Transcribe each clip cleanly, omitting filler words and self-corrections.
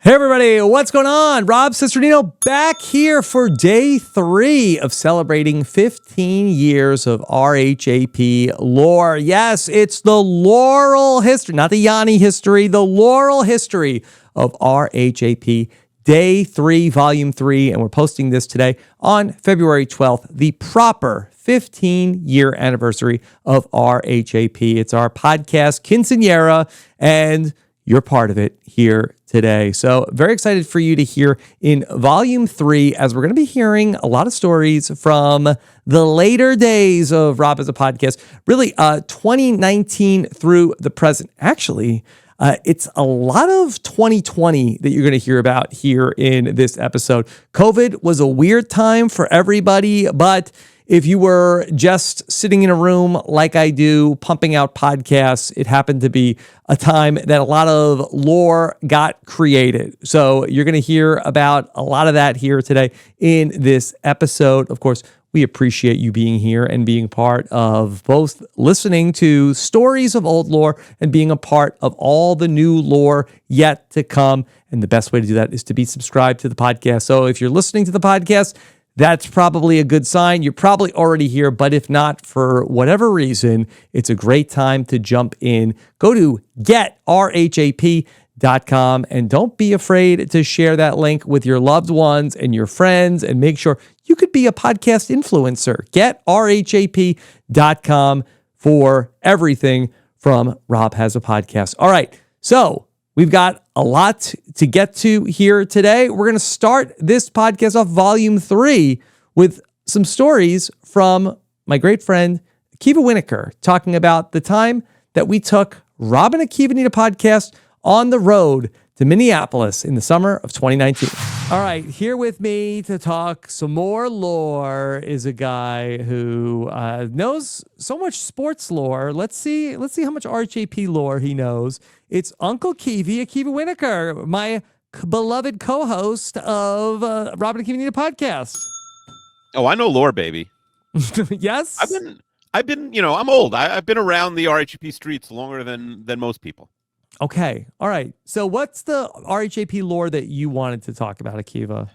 Hey everybody, what's going on? Rob Cesternino back here for day 3 of celebrating 15 years of RHAP lore. Yes, it's the Laurel history, not the Yanni history, the Laurel history of RHAP, day 3, volume 3, and we're posting this today on February 12th, the proper 15-year anniversary of RHAP. It's our podcast quinceañera, and you're part of it here today. So very excited for you to hear in volume 3, as we're going to be hearing a lot of stories from the later days of Rob as a podcast, really 2019 through the present. Actually, it's a lot of 2020 that you're going to hear about here in this episode. COVID was a weird time for everybody, but if you were just sitting in a room like I do, pumping out podcasts, it happened to be a time that a lot of lore got created. So you're going to hear about a lot of that here today in this episode. Of course, we appreciate you being here and being part of both listening to stories of old lore and being a part of all the new lore yet to come. And the best way to do that is to be subscribed to the podcast. So if you're listening to the podcast, that's probably a good sign. You're probably already here, but if not, for whatever reason, it's a great time to jump in. Go to getrhap.com and don't be afraid to share that link with your loved ones and your friends, and make sure you could be a podcast influencer. Getrhap.com for everything from Rob Has a Podcast. All right, so we've got a lot to get to here today. We're going to start this podcast off volume 3 with some stories from my great friend, Akiva Wienerkur, talking about the time that we took Rob and Akiva Need a podcast on the road to Minneapolis in the summer of 2019. All right, here with me to talk some more lore is a guy who knows so much sports lore. Let's see how much RHAP lore he knows. It's Uncle Kiwi, Akiva Wienerkur, my beloved co-host of Rob and Akiva Need a podcast. Oh, I know lore, baby. Yes? I've been, I'm old. I've been around the RHAP streets longer than most people. Okay. All right. So what's the RHAP lore that you wanted to talk about, Akiva?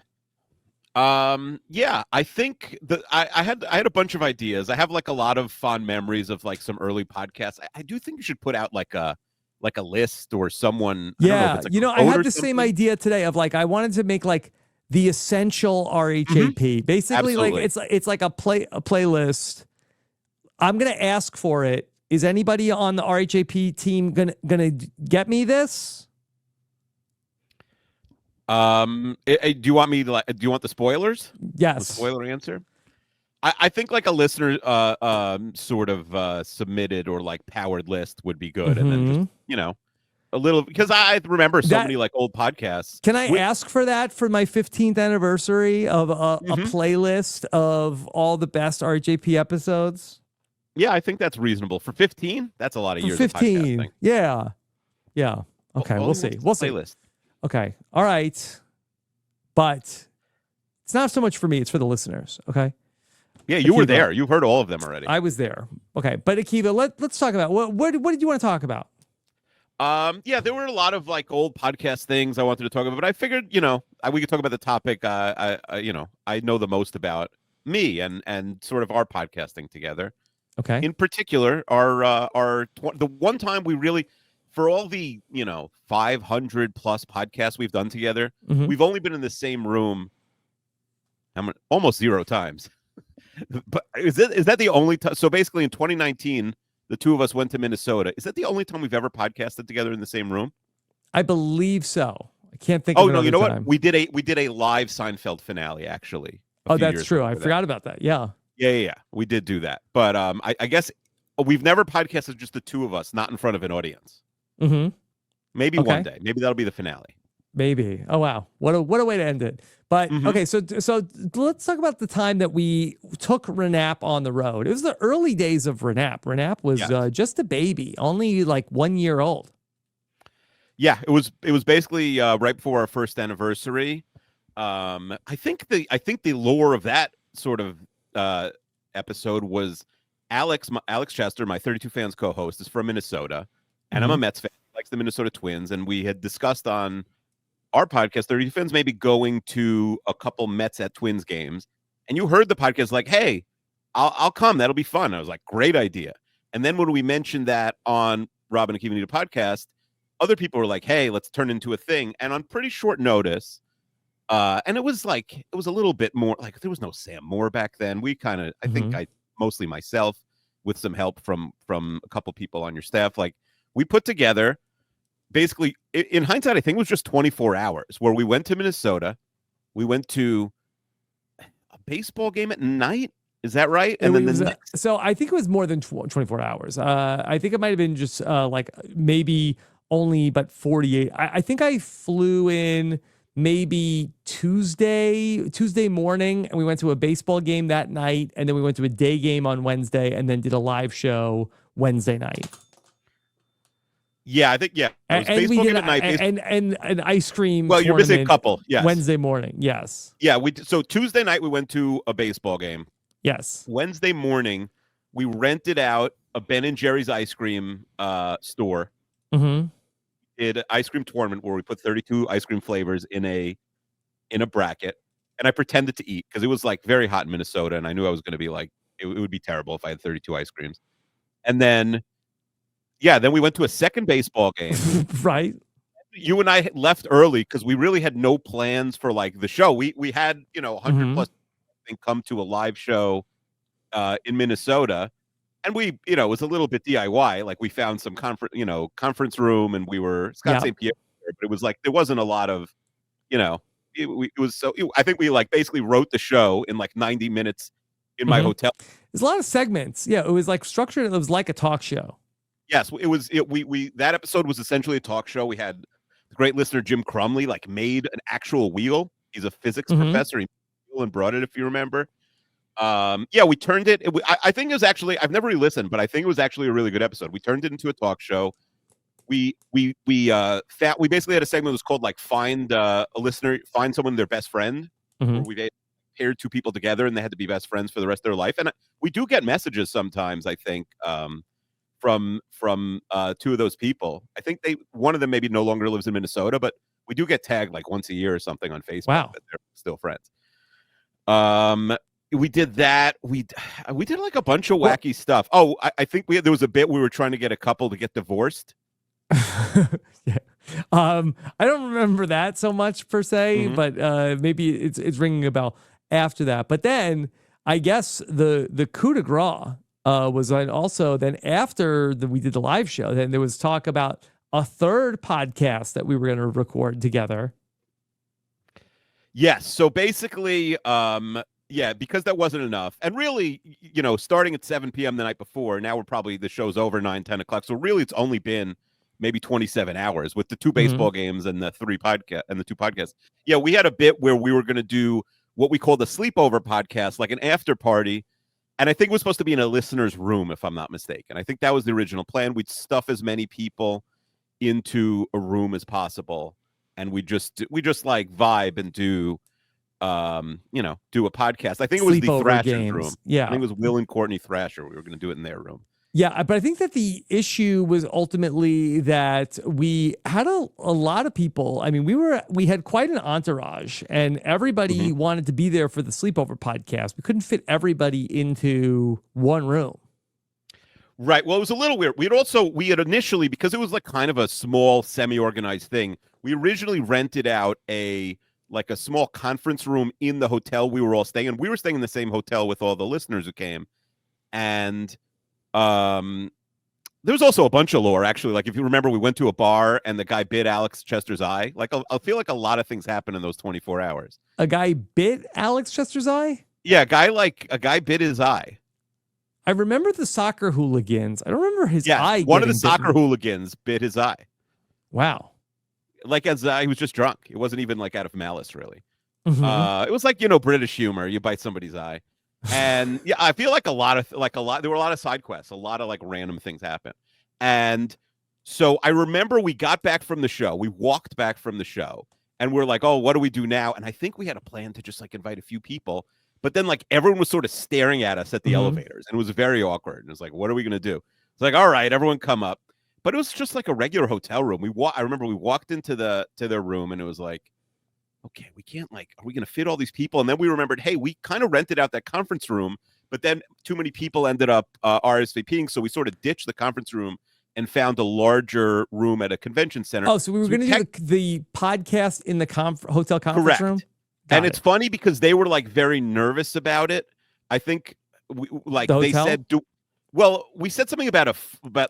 Yeah, I think that I had a bunch of ideas. I have like a lot of fond memories of like some early podcasts. I do think you should put out like a list or someone. Yeah. I I had the same idea today of like, I wanted to make like the essential RHAP. Mm-hmm. Basically, absolutely. Like it's like a playlist. I'm going to ask for it. Is anybody on the RHAP team gonna get me this? Do you want me to do you want the spoilers? Yes. The spoiler answer. I think like a listener sort of submitted or like powered list would be good, and then just a little, because I remember so many like old podcasts. Can I ask for that for my 15th anniversary of a playlist of all the best RHAP episodes? Yeah, I think that's reasonable. For 15, that's a lot of years 15. of podcasting. Yeah. Okay, we'll see. We'll see. Playlist. Okay. All right. But it's not so much for me, it's for the listeners, okay? Yeah, you were there. You heard all of them already. I was there. Okay, but Akiva, let's talk about what did you want to talk about? Yeah, there were a lot of like old podcast things I wanted to talk about, but I figured, we could talk about the topic I know the most about, me and sort of our podcasting together. Okay. In particular, the one time we really, for all the 500 plus podcasts we've done together, we've only been in the same room almost 0 times. But is that the only time? So basically, in 2019, the two of us went to Minnesota. Is that the only time we've ever podcasted together in the same room? I believe so. I can't think. Oh no, you know time. What? We did a live Seinfeld finale actually. Oh, that's true. I forgot about that. Yeah. Yeah. We did do that. But I guess we've never podcasted just the two of us, not in front of an audience. Maybe one day. Maybe that'll be the finale. Maybe. Oh, wow. What a way to end it. But okay, so let's talk about the time that we took RHAP on the road. It was the early days of RHAP. RHAP was just a baby, only like 1 year old. Yeah, it was basically right before our first anniversary. I think the lore of that sort of episode was Alex Chester, my 32 Fans co-host, is from Minnesota, and I'm a Mets fan, likes the Minnesota Twins, and we had discussed on our podcast, 30 Fins, maybe going to a couple Mets at Twins games, and you heard the podcast like, hey, I'll come. That'll be fun. I was like, great idea. And then when we mentioned that on Rob and Akiva Need a podcast, other people were like, hey, let's turn into a thing. And on pretty short notice, and it was a little bit more like there was no Sam Moore back then. We kind of, I think mostly myself with some help from a couple people on your staff. Like we put together basically in hindsight, I think it was just 24 hours where we went to Minnesota. We went to a baseball game at night. Is that right? And then so I think it was more than 24 hours. I think it might have been just like maybe only but 48. I think I flew in maybe Tuesday morning, and we went to a baseball game that night, and then we went to a day game on Wednesday, and then did a live show Wednesday night. Yeah, I think it was and baseball we did game at night, and an ice cream. Well, you're missing a couple. Yes, Wednesday morning. Yes. Yeah, so Tuesday night we went to a baseball game. Yes. Wednesday morning we rented out a Ben and Jerry's ice cream store. Mm-hmm. Did an ice cream tournament where we put 32 ice cream flavors in a bracket, and I pretended to eat because it was like very hot in Minnesota, and I knew I was going to be like it would be terrible if I had 32 ice creams. And then we went to a second baseball game. Right. You and I left early because we really had no plans for like the show. We had 100 plus come to a live show in Minnesota. And we, it was a little bit DIY. Like we found some conference room, and we were Scott St. Pierre, but it was like there wasn't a lot of, I think we like basically wrote the show in like 90 minutes in my hotel. There's a lot of segments. Yeah, it was like structured. It was like a talk show. Yes, it was. We that episode was essentially a talk show. We had the great listener Jim Crumley like made an actual wheel. He's a physics professor. He and brought it, if you remember. We turned it. I think it was actually, I've never really listened, but I think it was actually a really good episode. We turned it into a talk show. We basically had a segment that was called like find a listener, find someone their best friend, where we paired two people together and they had to be best friends for the rest of their life. And we do get messages sometimes, I think, from two of those people. I think one of them maybe no longer lives in Minnesota, but we do get tagged like once a year or something on Facebook. Wow. That they're still friends. We did that. We did like a bunch of wacky stuff. Oh, I think there was a bit we were trying to get a couple to get divorced. Yeah. I don't remember that so much per se, but maybe it's ringing a bell after that. But then I guess the coup de grace was also then after we did the live show. Then there was talk about a third podcast that we were going to record together. Yes. So basically, because that wasn't enough. And really, starting at 7 p.m. the night before, now the show's over 9, 10 o'clock. So really it's only been maybe 27 hours with the two baseball games and the two podcasts. Yeah, we had a bit where we were going to do what we call the sleepover podcast, like an after party. And I think it was supposed to be in a listener's room, if I'm not mistaken. I think that was the original plan. We'd stuff as many people into a room as possible. And we just like vibe and do a podcast. I think it was the Thrasher's room. Yeah. I think it was Will and Courtney Thrasher. We were going to do it in their room. Yeah, but I think that the issue was ultimately that we had a lot of people. I mean, we had quite an entourage, and everybody wanted to be there for the sleepover podcast. We couldn't fit everybody into one room. Right. Well, it was a little weird. We had initially, because it was like kind of a small, semi-organized thing, we originally rented out a small conference room in the hotel we were all staying in. We were staying in the same hotel with all the listeners who came. And there was also a bunch of lore, actually. Like, if you remember, we went to a bar and the guy bit Alex Chester's eye. Like, I feel like a lot of things happened in those 24 hours. A guy bit Alex Chester's eye? Yeah, a guy bit his eye. I remember the soccer hooligans. I don't remember his eye. One of the soccer hooligans bit his eye. Wow. Like, as he was just drunk. It wasn't even like out of malice, really. It was like, British humor. You bite somebody's eye. And yeah, I feel like there were a lot of side quests, a lot of like random things happen. And so I remember we got back from the show. We walked back from the show and we're like, oh, what do we do now? And I think we had a plan to just like invite a few people. But then like everyone was sort of staring at us at the elevators, and it was very awkward. And it was like, what are we going to do? It's like, all right, everyone come up. but it was just like a regular hotel room. I remember we walked into their room, and it was like, okay, we can't, like, are we going to fit all these people? And then we remembered, hey, we kind of rented out that conference room, but then too many people ended up RSVPing, so we sort of ditched the conference room and found a larger room at a convention center. Oh, so we were going to do the podcast in the hotel conference room? And it's funny because they were like very nervous about it. I think they said, we said something about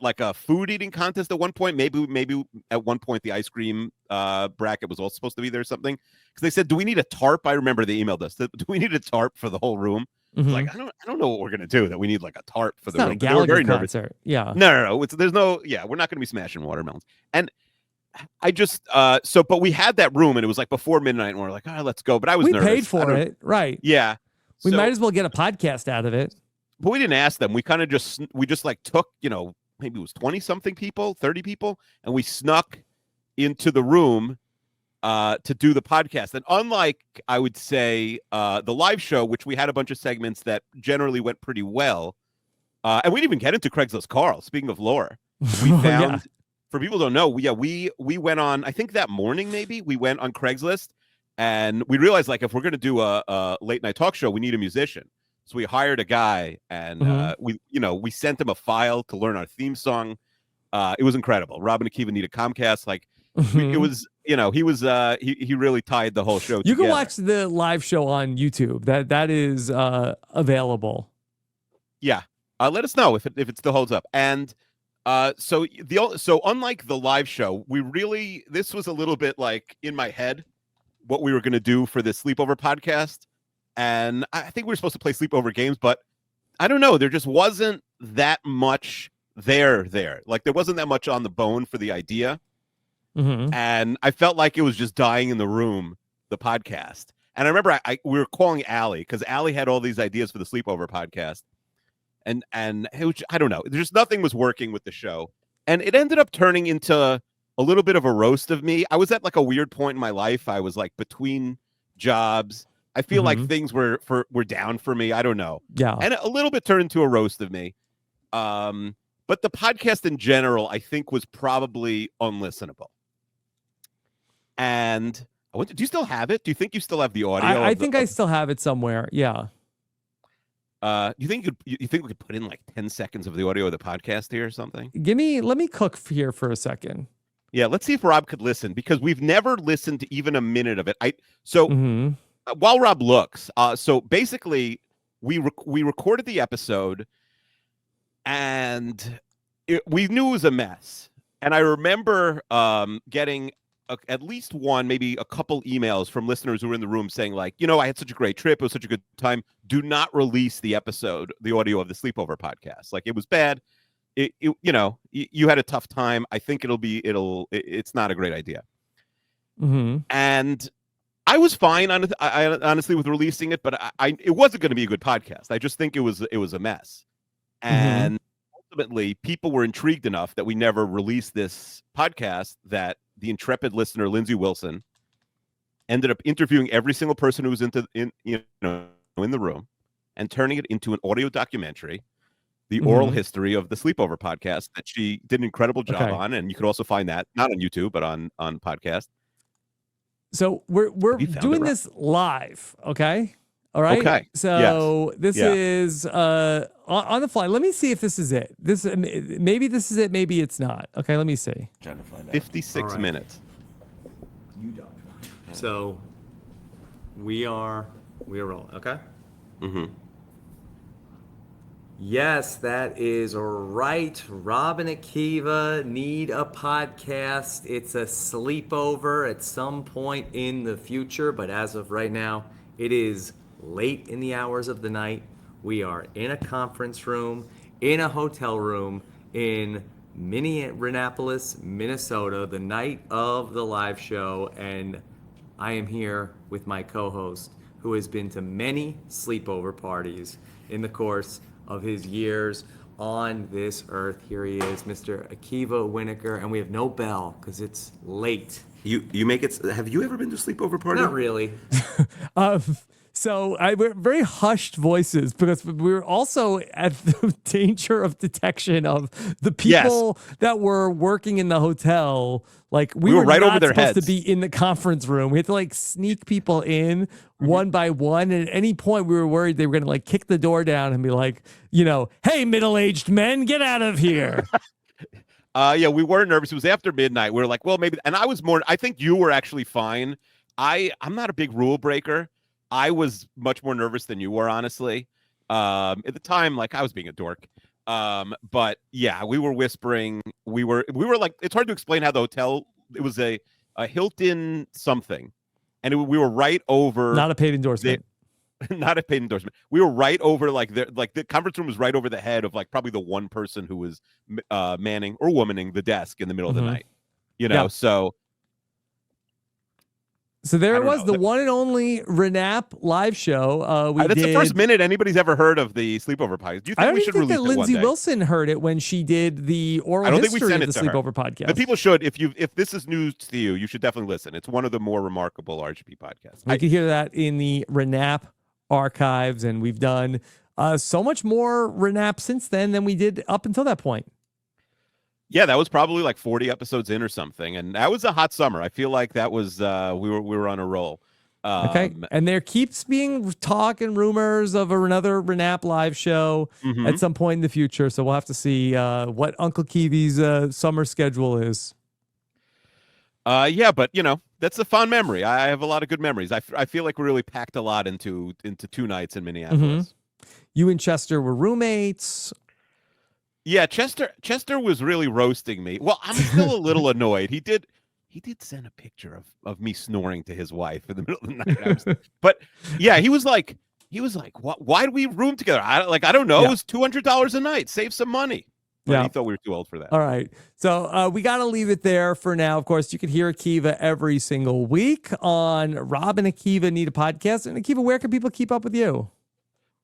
like a food eating contest at one point. Maybe at one point the ice cream bracket was also supposed to be there or something. Because they said, do we need a tarp? I remember they emailed us. Do we need a tarp for the whole room? Mm-hmm. Like, I don't know what we're gonna do that we need like a tarp for the room. Not a Gallagher concert. Yeah. No. There's no. Yeah, we're not gonna be smashing watermelons. And I just but we had that room, and it was like before midnight, and we're like, let's go. But I was nervous. We paid for it, right? Yeah. We might as well get a podcast out of it. But we didn't ask them. We kind of just like took, maybe it was 20 something people, 30 people, and we snuck into the room to do the podcast. And unlike, I would say, the live show, which we had a bunch of segments that generally went pretty well, and we didn't even get into Craigslist Carl. Speaking of lore, we found, for people who don't know, we went on, I think that morning maybe, we went on Craigslist, and we realized, like, if we're going to do a late night talk show, we need a musician. So we hired a guy, and we sent him a file to learn our theme song. It was incredible. Rob and Akiva Need a Comcast. Like, it was, he really tied the whole show together. You can watch the live show on YouTube. That is available. Yeah. Let us know if it still holds up. And so unlike the live show, this was a little bit like in my head what we were going to do for this sleepover podcast. And I think we were supposed to play sleepover games, but I don't know. There just wasn't that much there. Like, there wasn't that much on the bone for the idea. Mm-hmm. And I felt like it was just dying in the room, the podcast. And I remember we were calling Allie because Allie had all these ideas for the sleepover podcast. And it was, I don't know. There's nothing was working with the show. And it ended up turning into a little bit of a roast of me. I was at like a weird point in my life. I was like between jobs. I feel like things were down for me. I don't know. Yeah. And a little bit turned into a roast of me. But the podcast in general, I think, was probably unlistenable. And do you still have it? Do you think you still have the audio? I think I still have it somewhere. Yeah. You think we could put in like 10 seconds of the audio of the podcast here or something? Let me cook here for a second. Yeah, let's see if Rob could listen, because we've never listened to even a minute of it. While Rob looks, so basically we recorded the episode, and we knew it was a mess. And I remember getting at least one, maybe a couple emails from listeners who were in the room saying, like, I had such a great trip. It was such a good time. Do not release the episode, the audio of the sleepover podcast. Like, it was bad. You had a tough time. I think it's not a great idea. Mm-hmm. And I was fine honestly with releasing it, but it wasn't going to be a good podcast. I just think it was a mess. And ultimately, people were intrigued enough that we never released this podcast, that the intrepid listener Lindsay Wilson ended up interviewing every single person who was in the room and turning it into an audio documentary, the oral history of the sleepover podcast, that she did an incredible job on. And you could also find that not on YouTube, but on podcast. So we're doing this live. Okay. All right. Okay. So this is on the fly. Let me see if this is it. Maybe this is it. Maybe it's not. Okay. Let me see. 56 minutes. You don't. So we are rolling. Okay. Mm-hmm. Yes, that is right. Rob and Akiva Need a Podcast. It's a sleepover at some point in the future, but as of right now, it is late in the hours of the night. We are in a conference room, in a hotel room, in Minneapolis, Minnesota, the night of the live show, and I am here with my co-host, who has been to many sleepover parties in the course of his years on this earth. Here he is, Mr. Akiva Wienerkur, and we have no bell because it's late. You make it. Have you ever been to a sleepover party? Not really. So we're very hushed voices because we were also at the danger of detection of the people that were working in the hotel. Like we were right not over their supposed heads. to be in the conference room. We had to like sneak people in one by one. And at any point we were worried they were going to like kick the door down and be like, hey, middle-aged men, get out of here. Yeah, we were nervous. It was after midnight. We were like, well, maybe. And I think you were actually fine. I'm not a big rule breaker. I was much more nervous than you were, honestly. At the time, like I was being a dork. But yeah, we were whispering. We were like, it's hard to explain how the hotel, it was a Hilton something. And we were right over. Not a paid endorsement. Not a paid endorsement. We were right over the conference room was right over the head of like probably the one person who was manning or womaning the desk in the middle of the night. So there it was, the one and only RHAP live show. That's the first minute anybody's ever heard of the Sleepover podcast. Do you think we should release it one day? Lindsay Wilson heard it when she did the oral history of the Sleepover podcast. But people should, if this is news to you, you should definitely listen. It's one of the more remarkable RHP podcasts. We can hear that in the RHAP archives, and we've done so much more RHAP since then than we did up until that point. Yeah, that was probably like 40 episodes in or something, and that was a hot summer. I feel like that was we were on a roll. Okay, and there keeps being talk and rumors of another RHAP live show at some point in the future. So we'll have to see what Uncle Kiwi's summer schedule is. Yeah, but that's a fond memory. I have a lot of good memories. I feel like we really packed a lot into 2 nights in Minneapolis. You and Chester were roommates. Yeah, Chester was really roasting me. Well, I'm still a little annoyed. He did send a picture of me snoring to his wife in the middle of the night. But yeah, he was like, why do we room together? I don't know. Yeah. It was $200 a night. Save some money. But he thought we were too old for that. All right. So we got to leave it there for now. Of course, you can hear Akiva every single week on Rob and Akiva Need a Podcast. And Akiva, where can people keep up with you?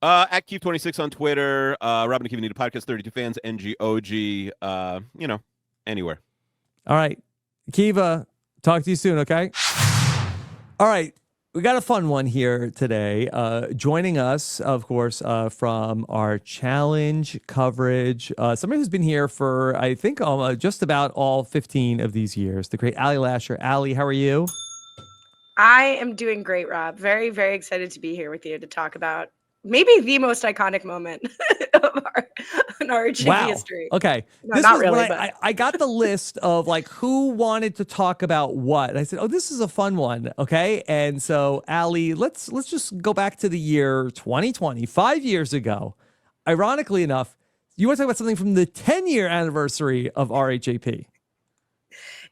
At Keep26 on Twitter, Rob and Akiva Need a Podcast, 32 Fans, NGOG, anywhere. All right. Akiva, talk to you soon, okay? All right. We got a fun one here today. Joining us, of course, from our challenge coverage, somebody who's been here for, I think, just about all 15 of these years, the great Allie Lasher. Allie, how are you? I am doing great, Rob. Very, very excited to be here with you to talk about maybe the most iconic moment of our history. Okay. No, not really. I got the list of like who wanted to talk about what. And I said, this is a fun one. Okay. And so, Allie, let's just go back to the year 2020, 5 years ago. Ironically enough, you want to talk about something from the 10-year anniversary of RHAP.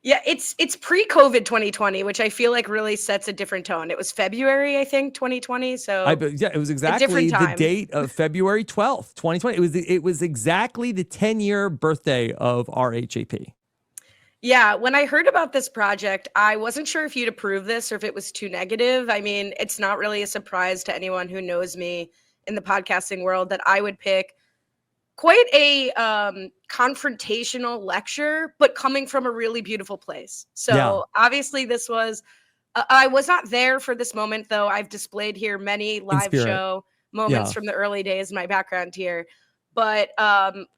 Yeah, it's pre-COVID 2020, which I feel like really sets a different tone. It was February, I think, 2020. So it was exactly the date of February 12th, 2020. It was exactly the 10-year birthday of RHAP. Yeah, when I heard about this project, I wasn't sure if you'd approve this or if it was too negative. I mean, it's not really a surprise to anyone who knows me in the podcasting world that I would pick quite a confrontational lecture, but coming from a really beautiful place. So obviously this was, I was not there for this moment, though. I've displayed here many live show moments from the early days, my background here. But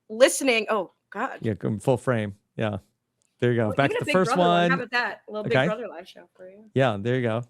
listening, oh God. Yeah, full frame. Yeah. There you go. Well, back to the first one. How about that? A little Big Brother live show for you. Yeah, there you go.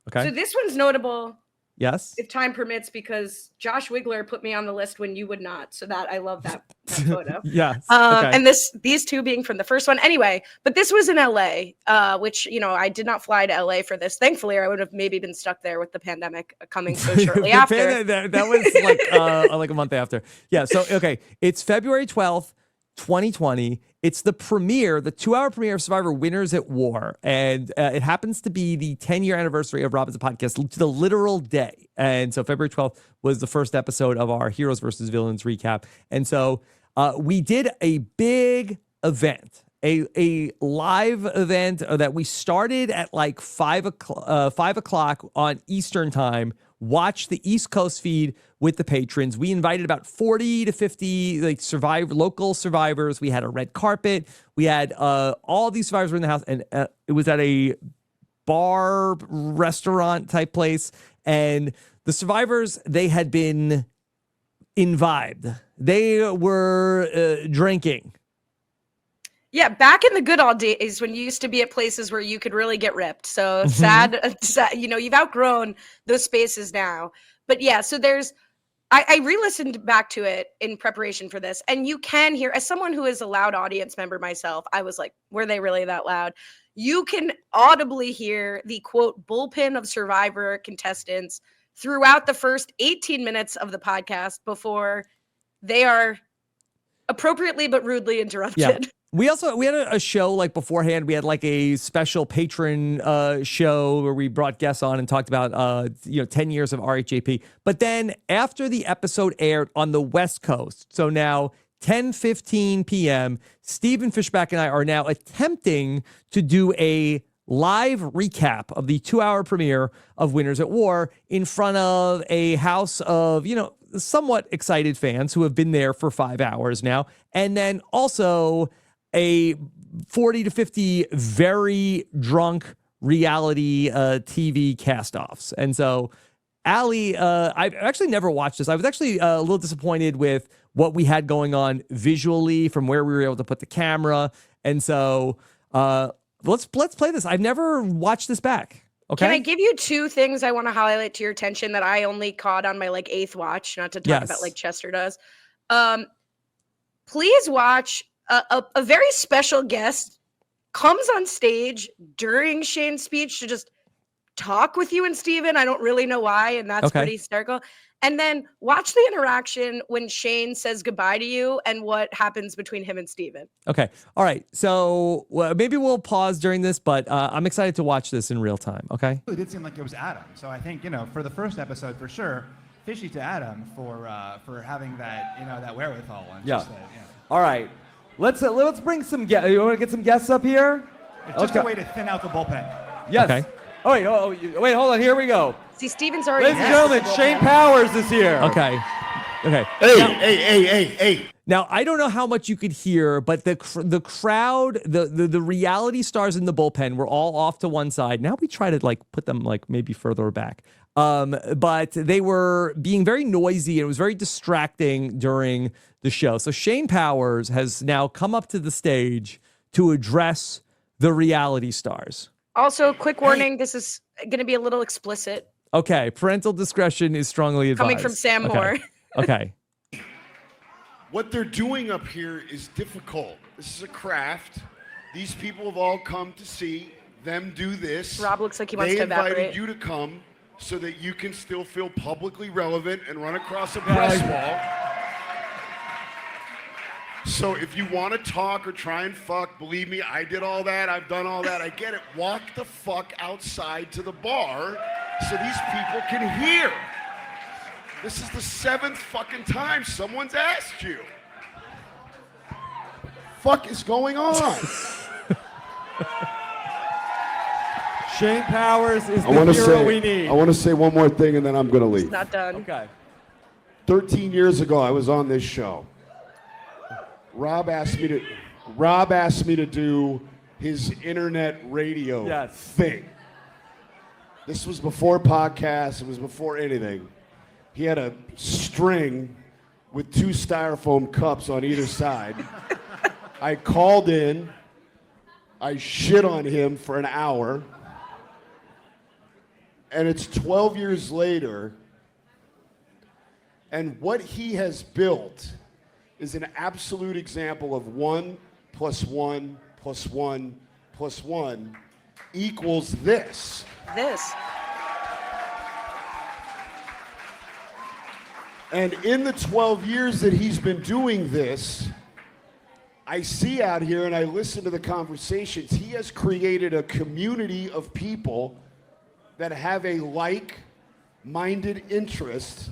Okay. So this one's notable. Yes. If time permits, because Josh Wigler put me on the list when you would not. So that I love that photo. Yes. And these two being from the first one. Anyway, but this was in LA, which, I did not fly to LA for this. Thankfully, I would have maybe been stuck there with the pandemic coming so shortly after. That was like a month after. Yeah. So, okay. It's February 12th. 2020. It's the 2-hour premiere of Survivor Winners at War. And it happens to be the 10-year anniversary of Rob as a Podcast to the literal day. And so February 12th was the first episode of our Heroes versus Villains recap. And so we did a big event, a live event that we started at like 5 o'clock on Eastern time. Watch the East Coast feed with the patrons. We invited about 40 to 50 local survivors. We had a red carpet. We had all these survivors were in the house, and it was at a bar restaurant type place. And The survivors, they had been imbibed. They were drinking. Yeah, back in the good old days when you used to be at places where you could really get ripped. So sad, you've outgrown those spaces now. But yeah, so I re-listened back to it in preparation for this, and you can hear, as someone who is a loud audience member myself, I was like, were they really that loud? You can audibly hear the quote bullpen of Survivor contestants throughout the first 18 minutes of the podcast before they are appropriately but rudely interrupted. Yeah. We had a show like beforehand. We had like a special patron show where we brought guests on and talked about 10 years of RHAP. But then after the episode aired on the West Coast, so now 10:15 p.m., Stephen Fishback and I are now attempting to do a live recap of the 2-hour premiere of Winners at War in front of a house of, somewhat excited fans who have been there for 5 hours now. And then also a 40 to 50 very drunk reality TV cast-offs. And so, Allie, I've actually never watched this. I was actually a little disappointed with what we had going on visually from where we were able to put the camera. And so let's play this. I've never watched this back. Okay. Can I give you 2 things I want to highlight to your attention that I only caught on my 8th watch, not to talk about like Chester does. Please watch a very special guest comes on stage during Shane's speech to just talk with you and Steven. I don't really know why, and that's pretty hysterical. And then watch the interaction when Shane says goodbye to you and what happens between him and Steven. Okay. All right. So maybe we'll pause during this, but I'm excited to watch this in real time. Okay. It did seem like it was Adam. So I think, for the first episode, for sure, fishy to Adam for having that, that wherewithal. And All right. Let's bring some guests. You want to get some guests up here? It's just a way to thin out the bullpen. Yes. Okay. Oh, wait, hold on. Here we go. See, Steven's already. Ladies and gentlemen, Shane Powers is here. Okay. Hey. Now, I don't know how much you could hear, but the crowd, the reality stars in the bullpen were all off to one side. Now we try to put them maybe further back. But they were being very noisy and it was very distracting during the show. So Shane Powers has now come up to the stage to address the reality stars. Also, quick warning, this is going to be a little explicit. Okay, parental discretion is strongly advised. Coming from Sam Moore. Okay. What they're doing up here is difficult. This is a craft. These people have all come to see them do this. Rob looks like he wants to They evaporate. invited you to come so that you can still feel publicly relevant and run across a press wall. So if you want to talk or try and fuck, believe me, I did all that. I've done all that. I get it. Walk the fuck outside to the bar so these people can hear. This is the 7th fucking time someone's asked you. Fuck is going on? Shane Powers is the hero we need. I want to say one more thing and then I'm going to leave. It's not done. Okay. 13 years ago, I was on this show. Rob asked me to do his internet radio thing. This was before podcasts. It was before anything. He had a string with 2 styrofoam cups on either side. I called in. I shit on him for an hour. And it's 12 years later. And what he has built is an absolute example of 1 + 1 + 1 + 1 equals this. And in the 12 years that he's been doing this, I see out here and I listen to the conversations, he has created a community of people that have a like-minded interest.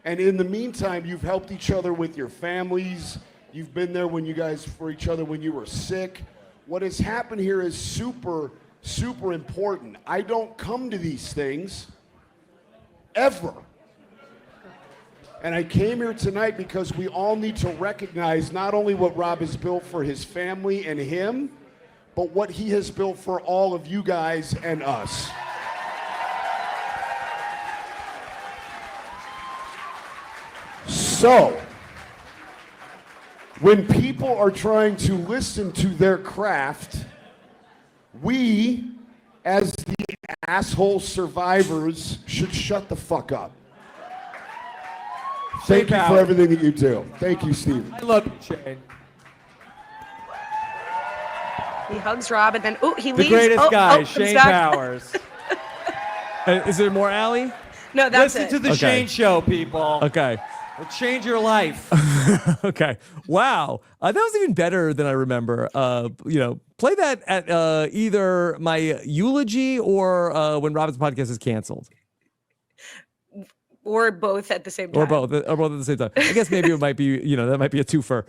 And in the meantime, you've helped each other with your families. You've been there for each other when you were sick. What has happened here is super, super important. I don't come to these things ever. And I came here tonight because we all need to recognize not only what Rob has built for his family and him, but what he has built for all of you guys and us. So, when people are trying to listen to their craft, we, as the asshole survivors, should shut the fuck up. Thank you for everything that you do. Thank you, Steve. I love you, Shane. He hugs Rob and then he The leaves. greatest guy, comes Shane back. Powers. Is there more, Allie? No, that's Listen it. to the Okay. Shane Show, people. Okay. It'll change your life. Okay. Wow. That was even better than I remember. Play that at either my eulogy or when Robin's podcast is canceled. Or both at the same time. Or both at the same time. I guess maybe it might be, that might be a twofer.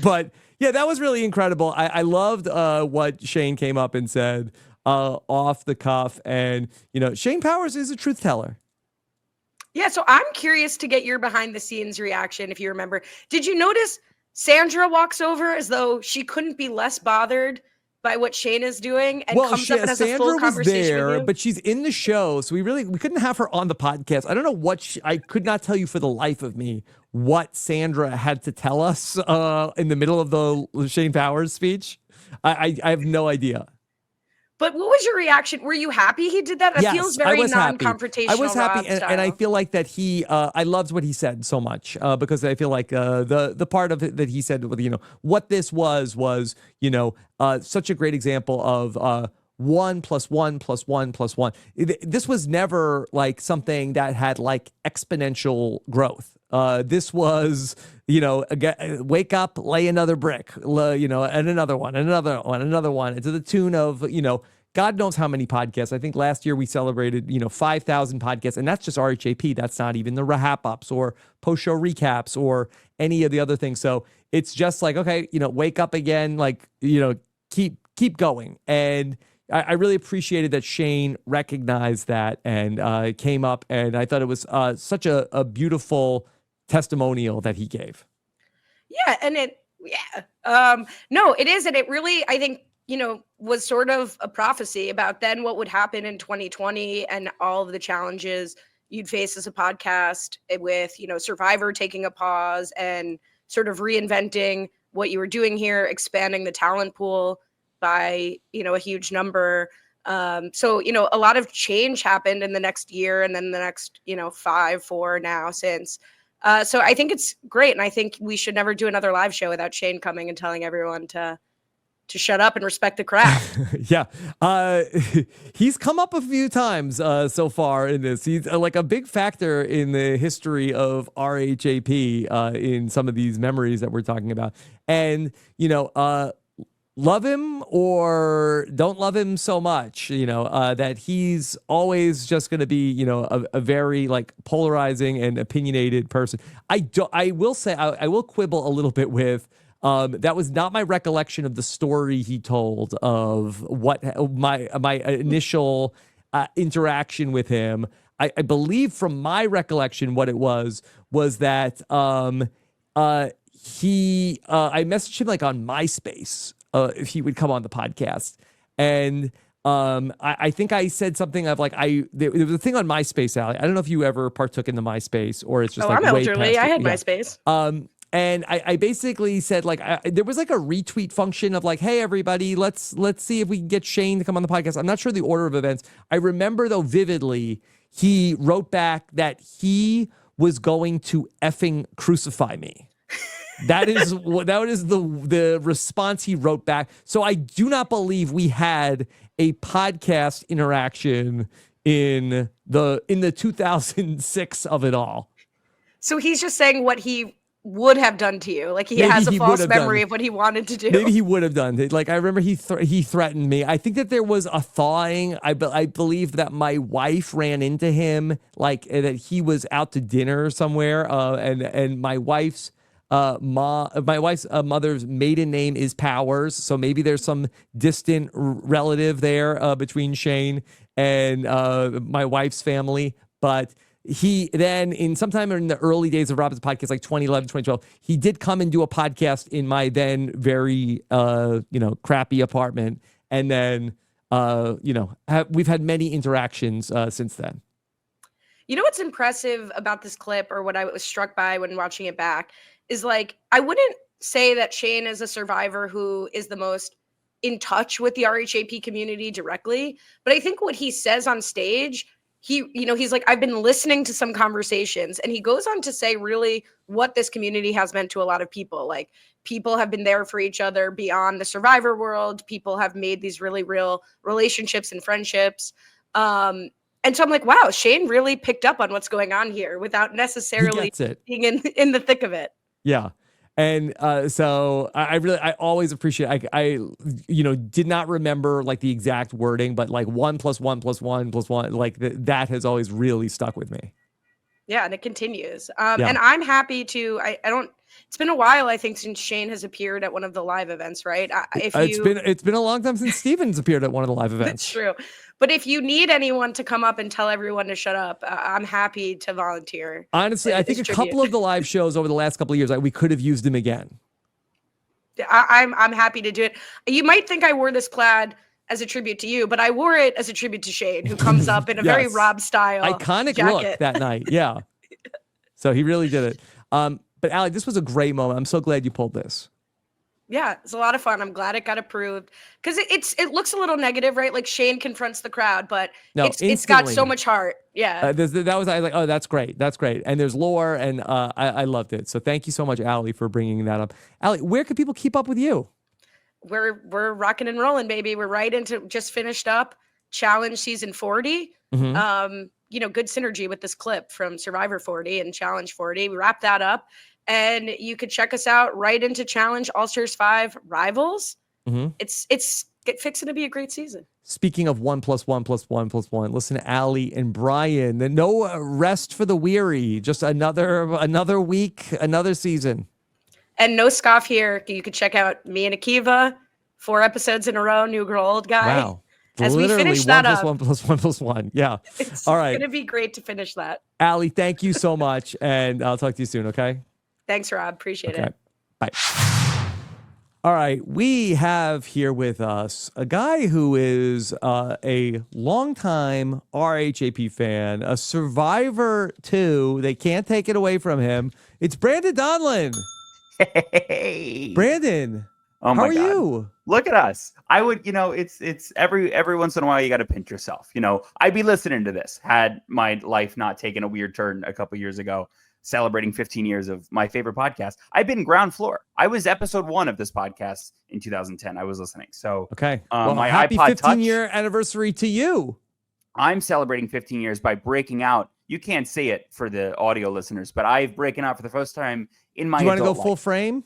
But yeah, that was really incredible. I loved what Shane came up and said off the cuff. And, Shane Powers is a truth teller. Yeah, so I'm curious to get your behind the scenes reaction if you remember. Did you notice Sandra walks over as though she couldn't be less bothered by what Shane is doing and comes up and has a full Sandra was conversation there, with you? but she's in the show, so we couldn't have her on the podcast. I don't know what I could not tell you for the life of me what Sandra had to tell us in the middle of the Shane Powers speech. I have no idea. But what was your reaction? Were you happy he did that? That Yes, feels I very was happy. non-confrontational. I was happy, Rob and I style. feel like that he. I loved what he said so much because I feel like the part of it that he said, what this was such a great example of 1 + 1 + 1 + 1. This was never like something that had like exponential growth. This was, again, wake up, lay another brick, and another one, and another one, and to the tune of, God knows how many podcasts. I think last year we celebrated, 5,000 podcasts, and that's just RHAP. That's not even the RHAP ups or post-show recaps or any of the other things. So it's just like, okay, wake up again, like, keep going. And I really appreciated that Shane recognized that and came up, and I thought it was such a beautiful testimonial that he gave. Yeah, and no, it is, and it really, I think, was sort of a prophecy about then what would happen in 2020 and all of the challenges you'd face as a podcast with, Survivor taking a pause and sort of reinventing what you were doing here, expanding the talent pool by, a huge number. So, a lot of change happened in the next year and then the next, 4 now since. So I think it's great. And I think we should never do another live show without Shane coming and telling everyone to shut up and respect the craft. Yeah. He's come up a few times so far in this. He's like a big factor in the history of RHAP in some of these memories that we're talking about. And, love him or don't love him so much, that he's always just going to be, a very like polarizing and opinionated person. I will say, I will quibble a little bit with, that was not my recollection of the story he told of what my initial interaction with him. I believe from my recollection, what it was that I messaged him like on MySpace if he would come on the podcast, and I think I said something of like there was a thing on MySpace, Allie. I don't know if you ever partook in the MySpace or it's just like I'm way elderly. past I it. had Yeah. MySpace. And I basically said like there was like a retweet function of like, hey everybody, let's see if we can get Shane to come on the podcast. I'm not sure the order of events. I remember though vividly he wrote back that he was going to effing crucify me. That is the response he wrote back. So I do not believe we had a podcast interaction in the 2006 of it all. So he's just saying what he would have done to you. Like he Maybe has a he false would have memory done. of what he wanted to do. Maybe he would have done it. Like I remember he threatened me. I think that there was a thawing. I believe that my wife ran into him, like that he was out to dinner somewhere, and my wife's mother's maiden name is Powers, so maybe there's some distant relative there between Shane and my wife's family, but. He then sometime in the early days of Robin's podcast, like 2011, 2012, he did come and do a podcast in my then very, crappy apartment. And then, we've had many interactions since then. You know what's impressive about this clip, or what I was struck by when watching it back, is like, I wouldn't say that Shane is a survivor who is the most in touch with the RHAP community directly, but I think what he says on stage, he's like, I've been listening to some conversations, and he goes on to say really what this community has meant to a lot of people. Like, people have been there for each other beyond the survivor world. People have made these really real relationships and friendships. And so I'm like, wow, Shane really picked up on what's going on here without necessarily being in the thick of it. Yeah. And so I always appreciate, I did not remember like the exact wording, but like 1 + 1 + 1 + 1, like that has always really stuck with me. Yeah, and it continues. And I'm happy to, it's been a while, I think, since Shane has appeared at one of the live events, right? It's been a long time since Steven's appeared at one of the live events. That's true. But if you need anyone to come up and tell everyone to shut up, I'm happy to volunteer. Honestly, I think a couple of the live shows over the last couple of years, we could have used him again. I'm happy to do it. You might think I wore this plaid as a tribute to you, but I wore it as a tribute to Shane, who comes up in a very Rob style iconic jacket. Look that night. Yeah. So he really did it. But Allie, this was a great moment. I'm so glad you pulled this. Yeah, it's a lot of fun. I'm glad it got approved because it looks a little negative, right? Like Shane confronts the crowd, but it's got so much heart. Yeah. I was like, oh, that's great. That's great. And there's lore, and I loved it. So thank you so much, Allie, for bringing that up. Allie, where can people keep up with you? We're rocking and rolling, baby. We're right into, just finished up Challenge season 40. Mm-hmm. Good synergy with this clip from Survivor 40 and Challenge 40. We wrapped that up. And you could check us out right into Challenge All-Stars 5 Rivals. Mm-hmm. It's fixing to be a great season. Speaking of 1 + 1 + 1 + 1, listen to Allie and Brian. No rest for the weary. Just another week, another season. And no scoff here. You could check out me and Akiva, 4 episodes in a row, New Girl, Old Guy. Wow. As literally, we finish that 1 + 1 + 1 +1. Yeah. It's all right. going to be great to finish that. Allie, thank you so much. And I'll talk to you soon, okay? Thanks, Rob. Appreciate it. Bye. All right. We have here with us a guy who is a longtime RHAP fan, a survivor too. They can't take it away from him. It's Brandon Donlon. Hey. Brandon. Oh my How are God. you? Look at us. I would, it's every once in a while you got to pinch yourself. I'd be listening to this had my life not taken a weird turn a couple years ago. Celebrating 15 years of my favorite podcast. I've been ground floor. I was episode 1 of this podcast in 2010. I was listening. So, okay. My happy iPod 15-year anniversary to you. I'm celebrating 15 years by breaking out. You can't see it for the audio listeners, but I've broken out for the first time in my. Do you want to go life. full frame?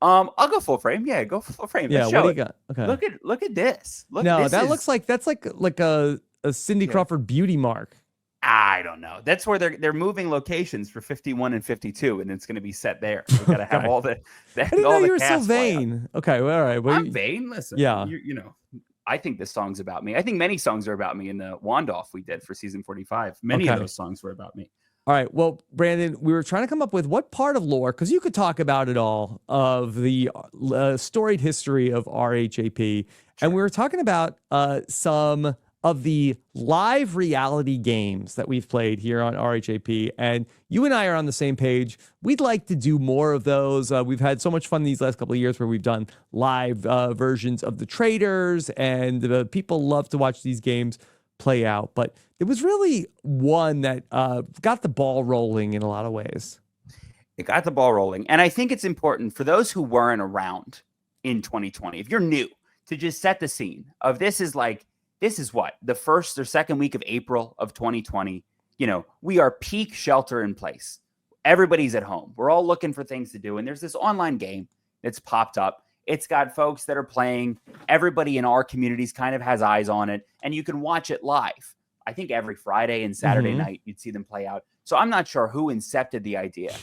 I'll go full frame. Yeah, go full frame. Yeah. Let's What show do it. you got? Okay. Look at this. Looks like that's like a Cindy Crawford beauty mark. I don't know. That's where they're moving locations for 51 and 52, and it's going to be set there. We got to have all the. I didn't know you were so vain. Okay, well, all right. Well, I'm vain. Listen, yeah. I think this song's about me. I think many songs are about me. In the Wand-Off we did for season 45, many of those songs were about me. All right. Well, Brandon, we were trying to come up with what part of lore, because you could talk about it all, of the storied history of RHAP, and we were talking about some of the live reality games that we've played here on RHAP, and you and I are on the same page. We'd like to do more of those. We've had so much fun these last couple of years where we've done live versions of the Traders, and people love to watch these games play out. But it was really one that got the ball rolling in a lot of ways. It got the ball rolling. And I think it's important for those who weren't around in 2020, if you're new, to just set the scene of this is what, the first or second week of April of 2020. We are peak shelter in place. Everybody's at home. We're all looking for things to do. And there's this online game that's popped up. It's got folks that are playing. Everybody in our communities kind of has eyes on it, and you can watch it live. I think every Friday and Saturday night, you'd see them play out. So I'm not sure who incepted the idea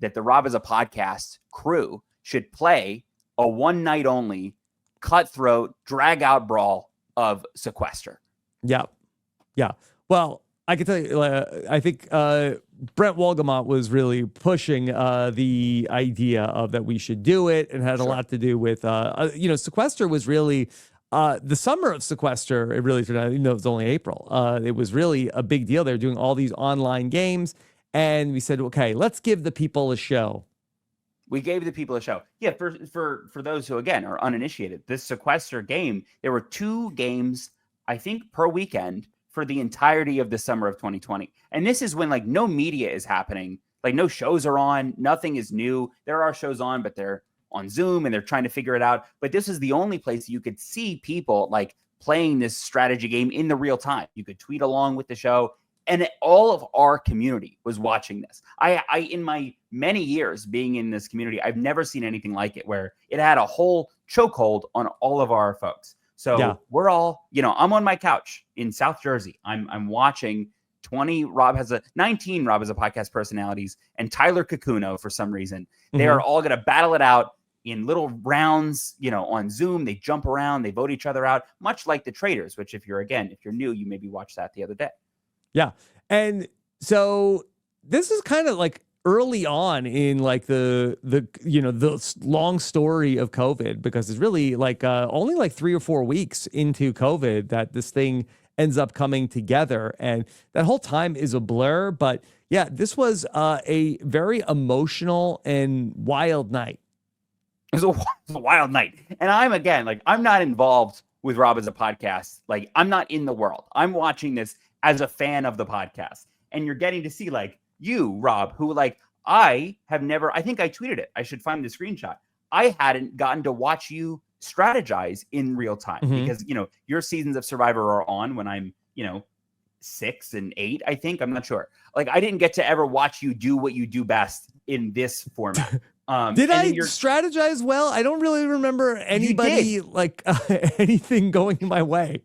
that the Rob as a Podcast crew should play a one night only cutthroat drag out brawl of Sequester. Yeah. Well, I can tell you, I think Brent Wolgamott was really pushing the idea of that we should do it, and had a lot to do with, Sequester was really the summer of Sequester, it really turned out, even though it was only April, it was really a big deal. They were doing all these online games, and we said, okay, let's give the people a show. We gave the people a show. Yeah, for those who, again, are uninitiated, this Sequester game, there were 2 games, I think, per weekend for the entirety of the summer of 2020. And this is when, like, no media is happening. Like, no shows are on. Nothing is new. There are shows on, but they're on Zoom and they're trying to figure it out. But this is the only place you could see people, like, playing this strategy game in the real time. You could tweet along with the show. And all of our community was watching this. I in my many years being in this community, I've never seen anything like it, where it had a whole chokehold on all of our folks. So we're all, I'm on my couch in South Jersey. I'm watching 19 Rob has a podcast personalities, and Tyler Kakuno, for some reason, they are all going to battle it out in little rounds, on Zoom. They jump around, they vote each other out, much like the Traders, which if you're new, you maybe watched that the other day. Yeah. And so this is kind of like early on in like the long story of COVID, because it's really like only like 3 or 4 weeks into COVID that this thing ends up coming together. And that whole time is a blur. But yeah, this was a very emotional and wild night. It was a wild night. And I'm not involved with Rob as a podcast. Like, I'm not in the world. I'm watching this as a fan of the podcast. And you're getting to see, like, you, Rob, who, like, I think I tweeted it. I should find the screenshot. I hadn't gotten to watch you strategize in real time because, your seasons of Survivor are on when I'm, 6 and 8, I think. I'm not sure. Like, I didn't get to ever watch you do what you do best in this format. Did I strategize well? I don't really remember anybody like anything going my way.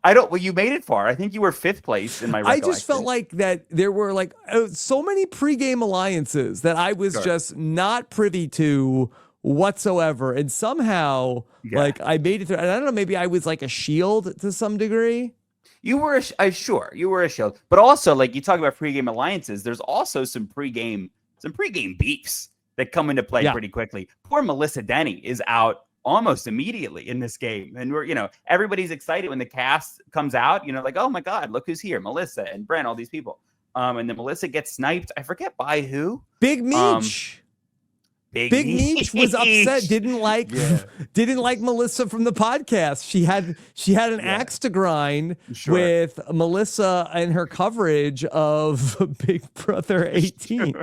Well, you made it far. I think you were 5th place in my recollection. I just felt like that there were like so many pregame alliances that I was just not privy to whatsoever. And somehow, like, I made it through. And I don't know, maybe I was like a shield to some degree. You were sure you were a shield, but also, like, you talk about pregame alliances. There's also some pregame beefs that come into play pretty quickly. Poor Melissa Denny is out almost immediately in this game, and we're everybody's excited when the cast comes out. Like, oh my God, look who's here, Melissa and Brent, all these people. And then Melissa gets sniped. I forget by who. Big Meech. Big Meech was upset. Didn't like Melissa from the podcast. She had an axe to grind with Melissa and her coverage of Big Brother 18.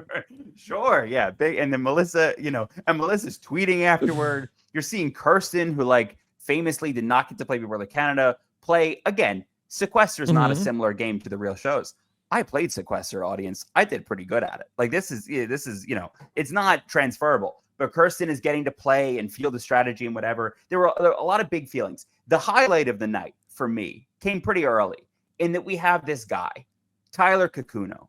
Sure, yeah. Big, and then Melissa, and Melissa's tweeting afterward. You're seeing Kirsten, who, like, famously did not get to play Big Brother Canada, play again. Sequester is not a similar game to the real shows. I played Sequester, audience. I did pretty good at it. Like, this is, it's not transferable, but Kirsten is getting to play and feel the strategy and whatever. There were a lot of big feelings. The highlight of the night for me came pretty early in that we have this guy, Tyler Kakuno.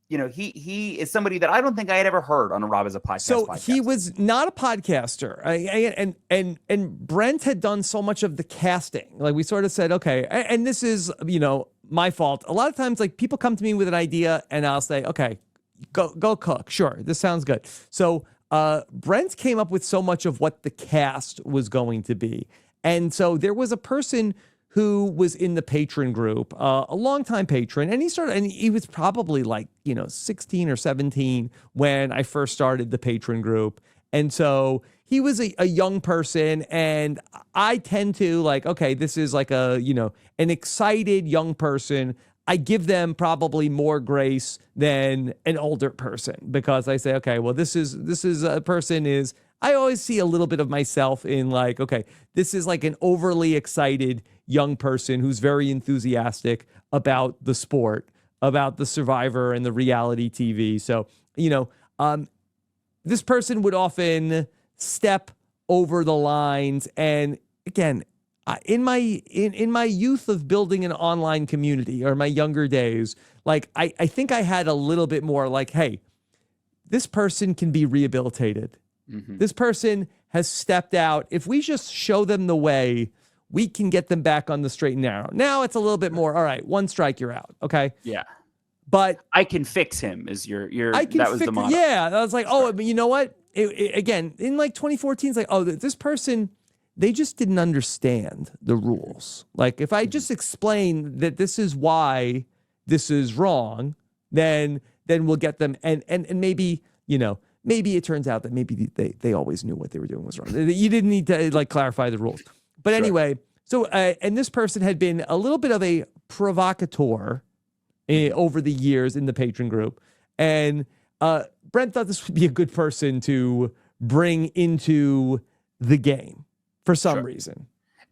He is somebody that I don't think I had ever heard on a Rob as a podcast. So he was not a podcaster, and Brent had done so much of the casting. Like, we sort of said, okay, and this is my fault. A lot of times, like, people come to me with an idea, and I'll say, okay, go cook. Sure, this sounds good. So Brent came up with so much of what the cast was going to be, and so there was a person who was in the patron group, a longtime patron, and he was probably like, 16 or 17 when I first started the patron group. And so he was a young person, and I tend to like, okay, this is like an excited young person. I give them probably more grace than an older person, because I say, okay, well, this is a person I always see a little bit of myself in, like, okay, this is like an overly excited young person who's very enthusiastic about the sport, about the Survivor and the reality TV. So, this person would often step over the lines. And again, in my youth of building an online community, or my younger days, like, I think I had a little bit more like, hey, this person can be rehabilitated. This person has stepped out. If we just show them the way, we can get them back on the straight and narrow. Now it's a little bit more, all right, 1 strike, you're out. Okay. Yeah. But I can fix him is that was the motto. Yeah. I was like, oh, but you know what? Again, in like 2014, it's like, oh, this person they just didn't understand the rules. Like if I just explain that this is why this is wrong, then we'll get them. And maybe, maybe it turns out that maybe they always knew what they were doing was wrong. You didn't need to like clarify the rules. But anyway, so and this person had been a little bit of a provocateur over the years in the patron group. And Brent thought this would be a good person to bring into the game for some reason.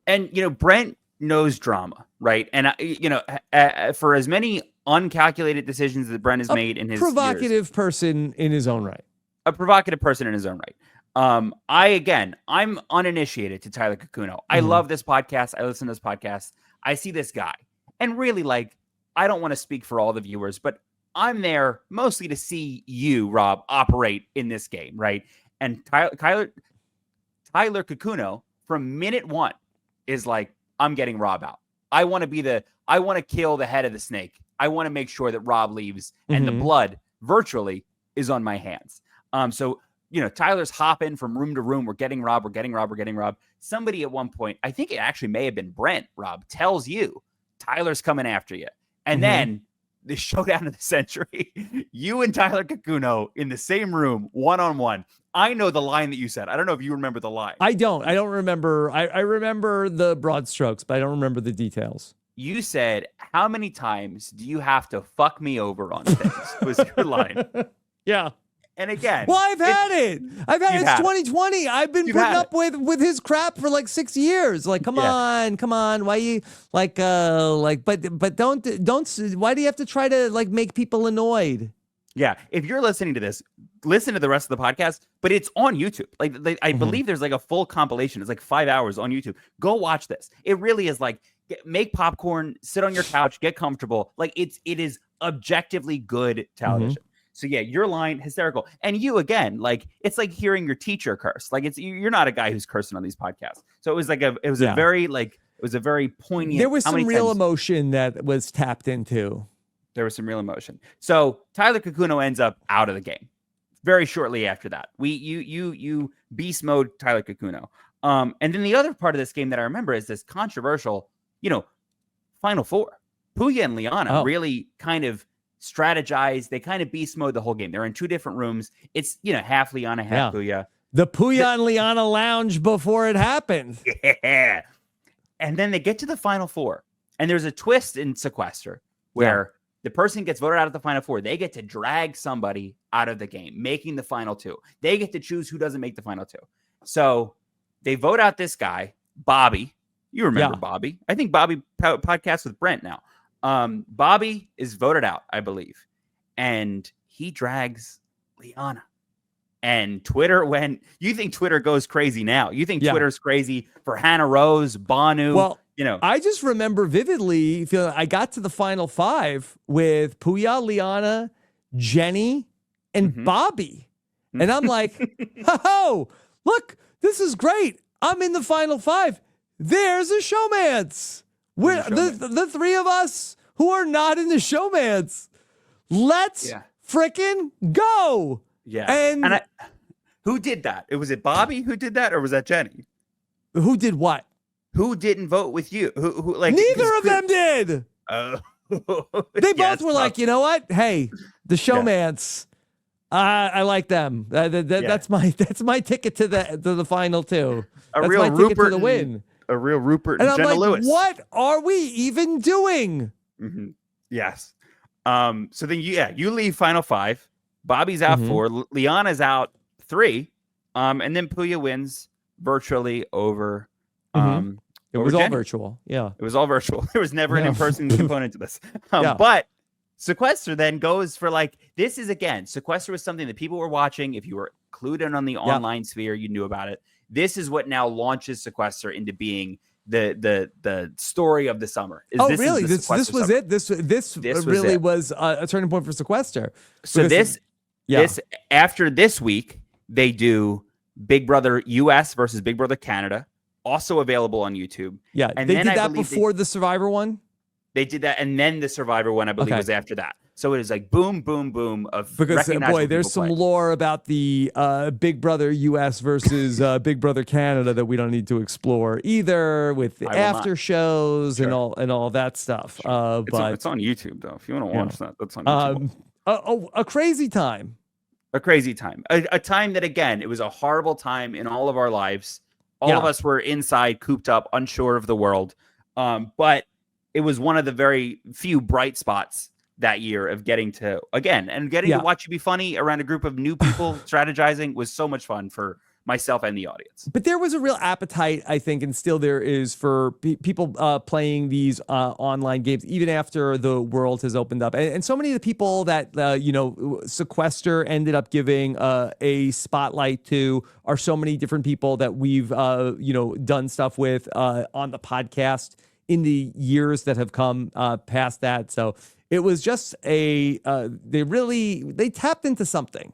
And, Brent knows drama, right? And, for as many uncalculated decisions that Brent has made in his provocative person in his own right. A provocative person in his own right. I'm uninitiated to Tyler Cacuno. I love this podcast. I listen to this podcast. I see this guy. And really, I don't want to speak for all the viewers, but I'm there mostly to see you, Rob, operate in this game, right? And Tyler Cacuno, from minute one, is like, I'm getting Rob out. I want to kill the head of the snake. I want to make sure that Rob leaves and the blood virtually is on my hands. So Tyler's hopping from room to room. We're getting Rob. Somebody at one point, I think it actually may have been Brent, Rob, tells you Tyler's coming after you. And then the showdown of the century, you and Tyler Cacuno in the same room, one-on-one. I know the line that you said. I don't know if you remember the line. I don't remember. I remember the broad strokes, but I don't remember the details. You said, how many times do you have to fuck me over on things? Was your line. Yeah. And again, well, I've had it. It's 2020. I've been putting up with his crap for like 6 years. Like, come on. Why you but don't. Why do you have to try to like make people annoyed? Yeah. If you're listening to this, listen to the rest of the podcast, but it's on YouTube. I believe there's like a full compilation. It's like 5 hours on YouTube. Go watch this. It really is like, make popcorn, sit on your couch, get comfortable. Like it is objectively good television. So yeah, your line, hysterical. And you, again, like, it's like hearing your teacher curse. Like, you're not a guy who's cursing on these podcasts. So it was a very poignant. There was some real emotion that was tapped into. There was some real emotion. So Tyler Cacuno ends up out of the game very shortly after that. You beast mode Tyler Cacuno. And then the other part of this game that I remember is this controversial, Final Four. Puya and Liana really kind of strategize. They kind of beast mode the whole game. They're in two different rooms. It's half Liana, half Puya. The Puya and Liana lounge before it happened. Yeah. And then they get to the Final Four, and there's a twist in Sequester where the person gets voted out of the Final Four. They get to drag somebody out of the game, making the Final Two. They get to choose who doesn't make the Final Two. So they vote out this guy, Bobby. You remember Bobby? I think Bobby podcasts with Brent now. Bobby is voted out, I believe, and he drags Liana. And Twitter you think Twitter goes crazy now. You think Twitter's crazy for Hannah Rose, Banu. Well, I just remember vividly feeling I got to the final five with Puya, Liana, Jenny, and Bobby. And I'm like, oh, look, this is great. I'm in the final five. There's a showmance. We're the three of us who are not in the showmance. Let's frickin' go. Yeah. And who did that? Was it Bobby who did that, or was that Jenny? Who did what? Who didn't vote with you? Who neither of them did. They both were like, you know what? Hey, the showmance. I like them. That's my ticket to the final two. That's real my ticket Rupert to the win. A real Rupert and I'm Jenna like, Lewis. What are we even doing? Yes. So then you leave Final Five. Bobby's out 4. Liana's out 3. And then Puya wins virtually over. It was all virtual. Yeah. It was all virtual. There was never an in-person component to this. But Sequester then goes for this is again, Sequester was something that people were watching. If you were clued in on the online sphere, you knew about it. This is what now launches Sequester into being the story of the summer. Really? This was it? This really was a turning point for Sequester. So this after this week, they do Big Brother US versus Big Brother Canada, also available on YouTube. Yeah, and they did that before the Survivor one? They did that, and then the Survivor one, I believe, was after that. So it is like boom, boom, boom of Because recognizable boy, there's people some play. lore about the Big Brother US versus Big Brother Canada that we don't need to explore either, with the I will not. after shows and Sure. all that stuff. It's on YouTube though. If you want to watch that, that's on YouTube. A crazy time. A crazy time. A time that, again, it was a horrible time in all of our lives. All of us were inside, cooped up, unsure of the world. But it was one of the very few bright spots that year of getting to watch you be funny around a group of new people strategizing was so much fun for myself and the audience. But there was a real appetite, I think, and still there is, for people playing these online games, even after the world has opened up. And so many of the people that, Sequester ended up giving a spotlight to are so many different people that we've, done stuff with on the podcast in the years that have come past that. So it was just they tapped into something.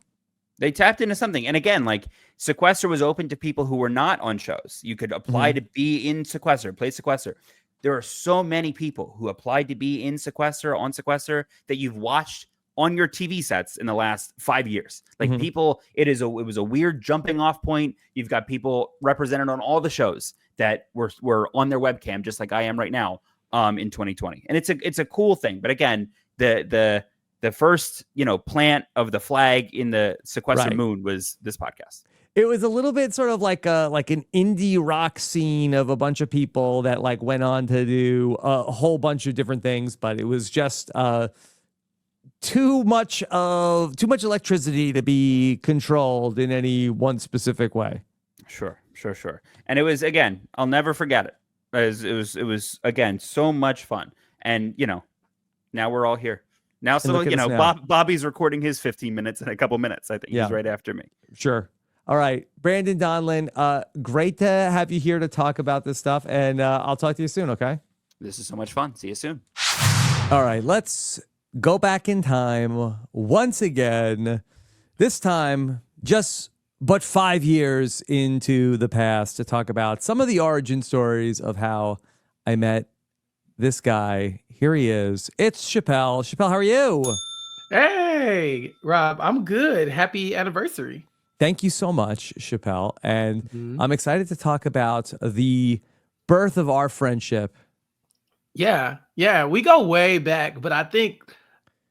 They tapped into something. And again, like, Sequester was open to people who were not on shows. You could apply to be in Sequester, play Sequester. There are so many people who applied to be in Sequester, on Sequester, that you've watched on your TV sets in the last 5 years. Like, people, it was a weird jumping off point. You've got people represented on all the shows that were on their webcam, just like I am right now, in 2020. And it's a cool thing. But again, the first, plant of the flag in the Sequester moon was this podcast. It was a little bit sort of like an indie rock scene of a bunch of people that like went on to do a whole bunch of different things, but it was just too much electricity to be controlled in any one specific way. Sure. And it was, again, I'll never forget it. It was again so much fun, and now we're all here. Now, so Bobby's recording his 15 minutes in a couple minutes. I think he's right after me. Sure. All right, Brandon, Donlon, great to have you here to talk about this stuff, and I'll talk to you soon, okay? This is so much fun. See you soon. All right, let's go back in time once again, this time just but 5 years into the past, to talk about some of the origin stories of how I met this guy. Here he is. It's Chappell. Chappell, how are you? Hey, Rob, I'm good. Happy anniversary. Thank you so much, Chappell. And I'm excited to talk about the birth of our friendship. Yeah, we go way back, but I think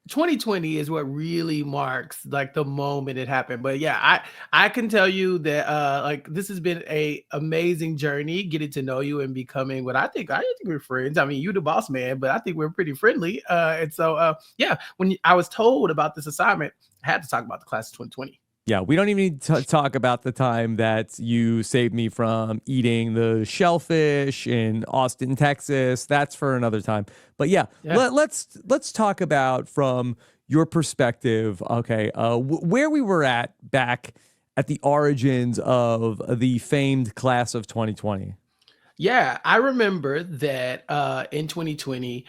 2020 is what really marks like the moment it happened. But yeah, I can tell you that like this has been a amazing journey, getting to know you and becoming what I think we're friends. I mean, you the boss man, but I think we're pretty friendly. And so yeah, when I was told about this assignment, I had to talk about the class of 2020. Yeah, we don't even need to talk about the time that you saved me from eating the shellfish in Austin, Texas. That's for another time. But yeah. Let's talk about, from your perspective, okay, where we were at back at the origins of the famed class of 2020. Yeah, I remember that in 2020,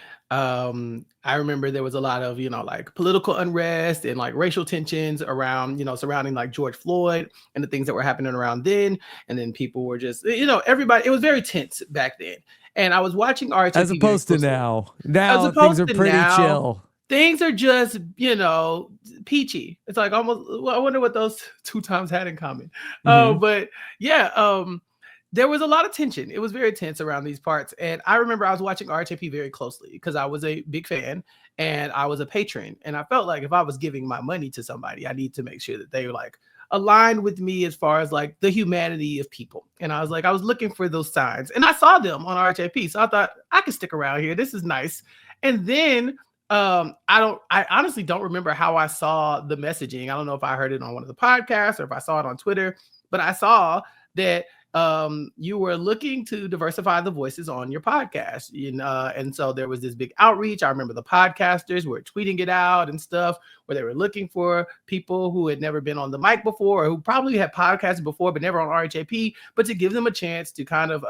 I remember there was a lot of, like political unrest and like racial tensions around, surrounding like George Floyd and the things that were happening around then. And then people were just, everybody, it was very tense back then. And I was watching RHAP. As opposed to now. Now things are pretty chill. Things are just, peachy. It's like almost, well, I wonder what those two times had in common. But yeah, there was a lot of tension. It was very tense around these parts. And I remember I was watching RHAP very closely because I was a big fan and I was a patron. And I felt like if I was giving my money to somebody, I need to make sure that they were like aligned with me as far as like the humanity of people. And I was looking for those signs and I saw them on RHAP. So I thought I could stick around here. This is nice. And then I honestly don't remember how I saw the messaging. I don't know if I heard it on one of the podcasts or if I saw it on Twitter, but I saw that you were looking to diversify the voices on your podcast. And so there was this big outreach. I remember the podcasters were tweeting it out and stuff where they were looking for people who had never been on the mic before or who probably had podcasted before, but never on RHAP, but to give them a chance to kind of,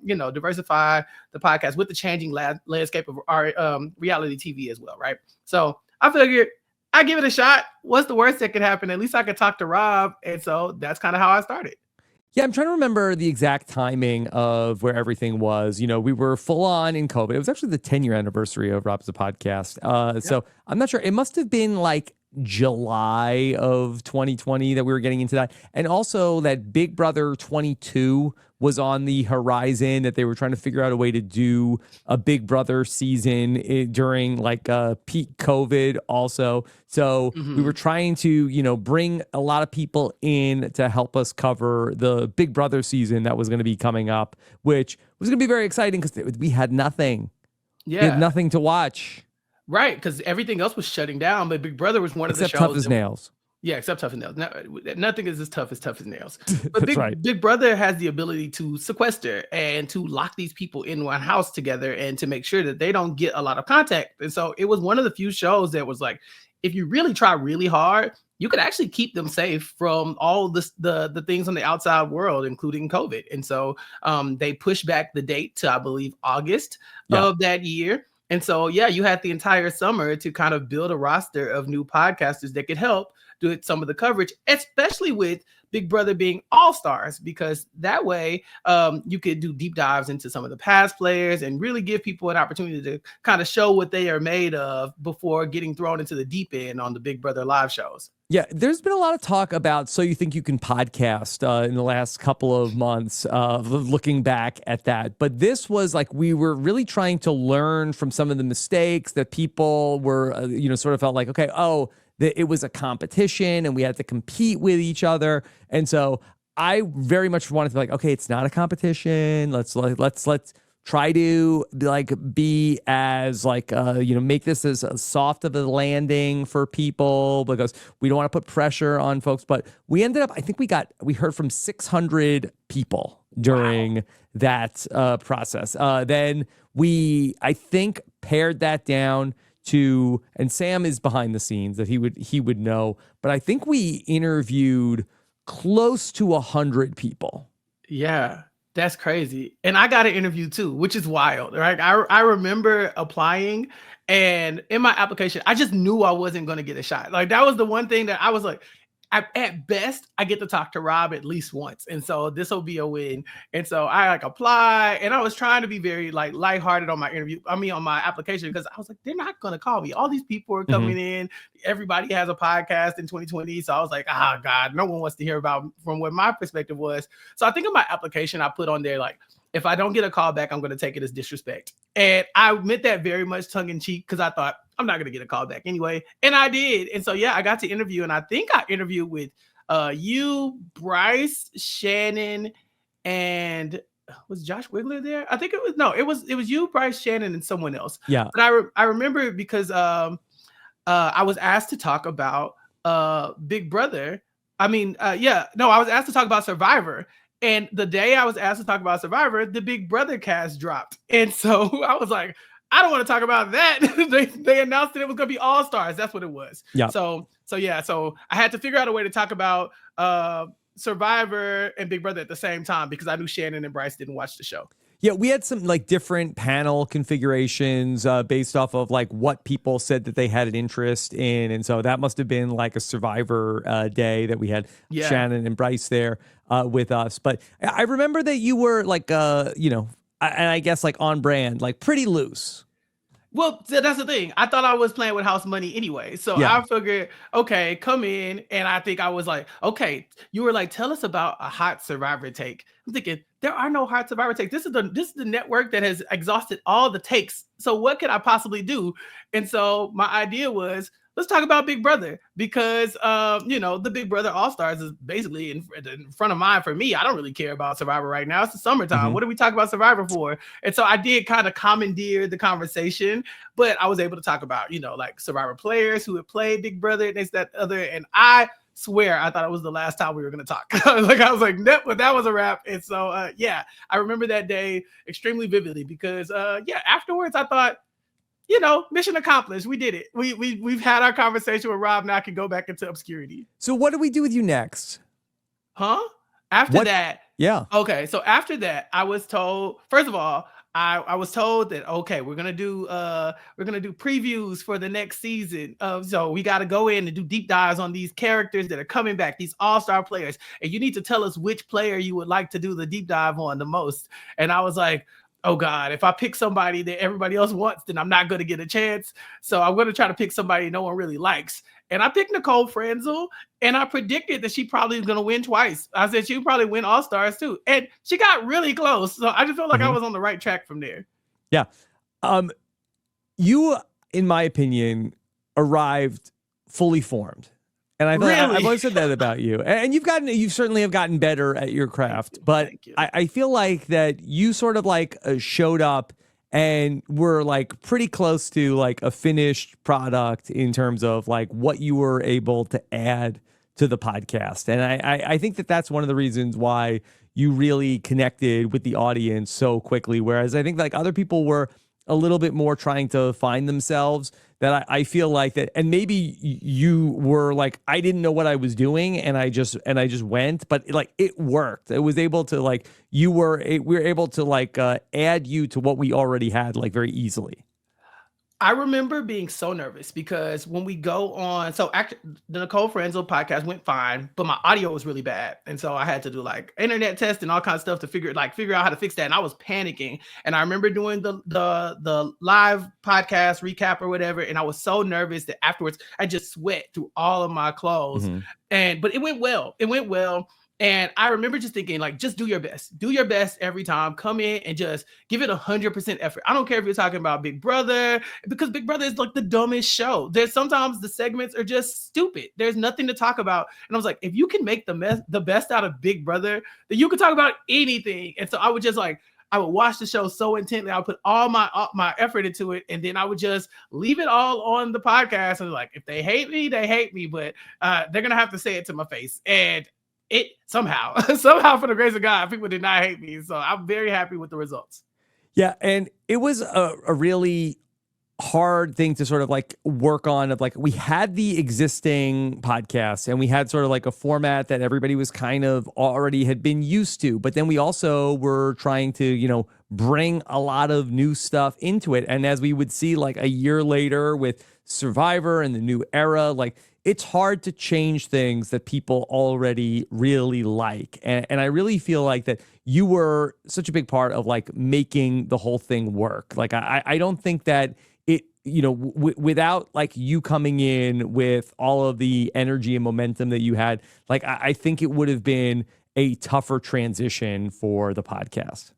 diversify the podcast with the changing landscape of our reality TV as well. Right. So I figured I give it a shot. What's the worst that could happen? At least I could talk to Rob. And so that's kind of how I started. Yeah, I'm trying to remember the exact timing of where everything was. You know, we were full on in COVID. It was actually the 10-year anniversary of Rob as a podcast. So I'm not sure. It must have been like July of 2020 that we were getting into that. And also that Big Brother 22 was on the horizon, that they were trying to figure out a way to do a Big Brother season during like peak COVID also. So we were trying to, you know, bring a lot of people in to help us cover the Big Brother season that was going to be coming up, which was going to be very exciting because we had nothing. Yeah. We had nothing to watch. Right, because everything else was shutting down, but Big Brother was one of the shows. Except Tough as Nails. Yeah, except Tough as Nails. No, nothing is as tough as Nails. But Right. Big Brother has the ability to sequester and to lock these people in one house together and to make sure that they don't get a lot of contact. And so it was one of the few shows that was like, if you really try really hard, you could actually keep them safe from all the things on the outside world, including COVID. And so they pushed back the date to, I believe, August of that year. And so, yeah, you had the entire summer to kind of build a roster of new podcasters that could help do some of the coverage, especially with Big Brother being all-stars, because that way you could do deep dives into some of the past players and really give people an opportunity to kind of show what they are made of before getting thrown into the deep end on the Big Brother live shows. Yeah, there's been a lot of talk about So You Think You Can podcast in the last couple of months, looking back at that. But this was like we were really trying to learn from some of the mistakes that people were, sort of felt like, okay, that it was a competition and we had to compete with each other. And so I very much wanted to be like, okay, it's not a competition. Let's try to be as make this as soft of a landing for people, because we don't want to put pressure on folks. But we ended up, I think we heard from 600 people during that process. Then we, I think, pared that down to, and Sam is behind the scenes that he would know, but I think we interviewed close to 100 people. Yeah. That's crazy. And I got an interview too, which is wild, right? I remember applying, and in my application, I just knew I wasn't going to get a shot. Like, that was the one thing that I was like, at best, I get to talk to Rob at least once. And so this will be a win. And so I apply, and I was trying to be very lighthearted on my application, because I was like, they're not going to call me. All these people are coming in. Everybody has a podcast in 2020. So I was like, God, no one wants to hear about from what my perspective was. So I think in my application, I put on there, like, if I don't get a call back, I'm going to take it as disrespect. And I meant that very much tongue in cheek, because I thought, I'm not going to get a call back anyway. And I did. And so, yeah, I got to interview. And I think I interviewed with you, Bryce, Shannon, and was Josh Wiggler there? I think it was you, Bryce, Shannon, and someone else. Yeah. But I remember it because I was asked to talk about Big Brother. I was asked to talk about Survivor. And the day I was asked to talk about Survivor, the Big Brother cast dropped. And so I was like, I don't want to talk about that. they announced that it was going to be All Stars. That's what it was. Yeah. So I had to figure out a way to talk about Survivor and Big Brother at the same time, because I knew Shannon and Bryce didn't watch the show. Yeah, we had some different panel configurations based off of what people said that they had an interest in. And so that must have been a Survivor day that we had Shannon and Bryce there with us. But I remember that you were and I guess on brand, pretty loose. Well, that's the thing. I thought I was playing with house money anyway. So I figured, okay, come in. And I think I was like, okay, you were like, tell us about a hot Survivor take. I'm thinking, there are no hot Survivor takes. This is the network that has exhausted all the takes. So what could I possibly do? And so my idea was, let's talk about Big Brother, because, the Big Brother All-Stars is basically in front of mind for me. I don't really care about Survivor right now. It's the summertime. What are we talking about Survivor for? And so I did kind of commandeer the conversation, but I was able to talk about, Survivor players who had played Big Brother, this, that, other. And I swear I thought it was the last time we were going to talk. I was like, nope, but that was a wrap. And so, I remember that day extremely vividly, because, afterwards I thought, mission accomplished. We did it. We've had our conversation with Rob. Now I can go back into obscurity. So what do we do with you next? Huh? After that. Yeah. Okay. So after that, I was told, first of all, I was told that, okay, we're gonna do previews for the next season. So we got to go in and do deep dives on these characters that are coming back, these all-star players, and you need to tell us which player you would like to do the deep dive on the most. And I was like, oh God, if I pick somebody that everybody else wants, then I'm not going to get a chance. So I'm going to try to pick somebody no one really likes. And I picked Nicole Franzel, and I predicted that she probably was going to win twice. I said she would probably win All-Stars too. And she got really close. So I just felt like I was on the right track from there. Yeah. You, in my opinion, arrived fully formed. And I thought, Really? I've always said that about you. And you certainly have gotten better at your craft. But Thank you. I feel like that you sort of like showed up and were like pretty close to like a finished product in terms of like what you were able to add to the podcast. And I think that that's one of the reasons why you really connected with the audience so quickly. Whereas I think like other people were a little bit more trying to find themselves, that I feel like that, and maybe you were like, I didn't know what I was doing, and I just went, but like it worked. It was able to like we were able to like add you to what we already had like very easily. I remember being so nervous because when we go on, so actually the Nicole Franzel podcast went fine, but my audio was really bad. And so I had to do like internet tests and all kinds of stuff to figure out how to fix that. And I was panicking. And I remember doing the live podcast recap or whatever. And I was so nervous that afterwards I just sweat through all of my clothes. But it went well. It went well. And I remember just thinking, like, just do your best. Do your best every time. Come in and just give it 100% effort. I don't care if you're talking about Big Brother, because Big Brother is like the dumbest show. There's sometimes the segments are just stupid. There's nothing to talk about. And I was like, if you can make the best out of Big Brother, then you can talk about anything. And so I would just like, I would watch the show so intently. I would put all my effort into it. And then I would just leave it all on the podcast. And like, if they hate me, they hate me. But they're going to have to say it to my face. And it somehow for the grace of God, people did not hate me. So I'm very happy with the results. Yeah. And it was a really hard thing to sort of like work on. Of like, we had the existing podcast and we had sort of like a format that everybody was kind of already had been used to, but then we also were trying to, you know, bring a lot of new stuff into it. And as we would see like a year later with Survivor and the new era, like it's hard to change things that people already really like. And I really feel like that you were such a big part of like making the whole thing work. Like, I don't think that it, you know, without like you coming in with all of the energy and momentum that you had, like, I think it would have been a tougher transition for the podcast.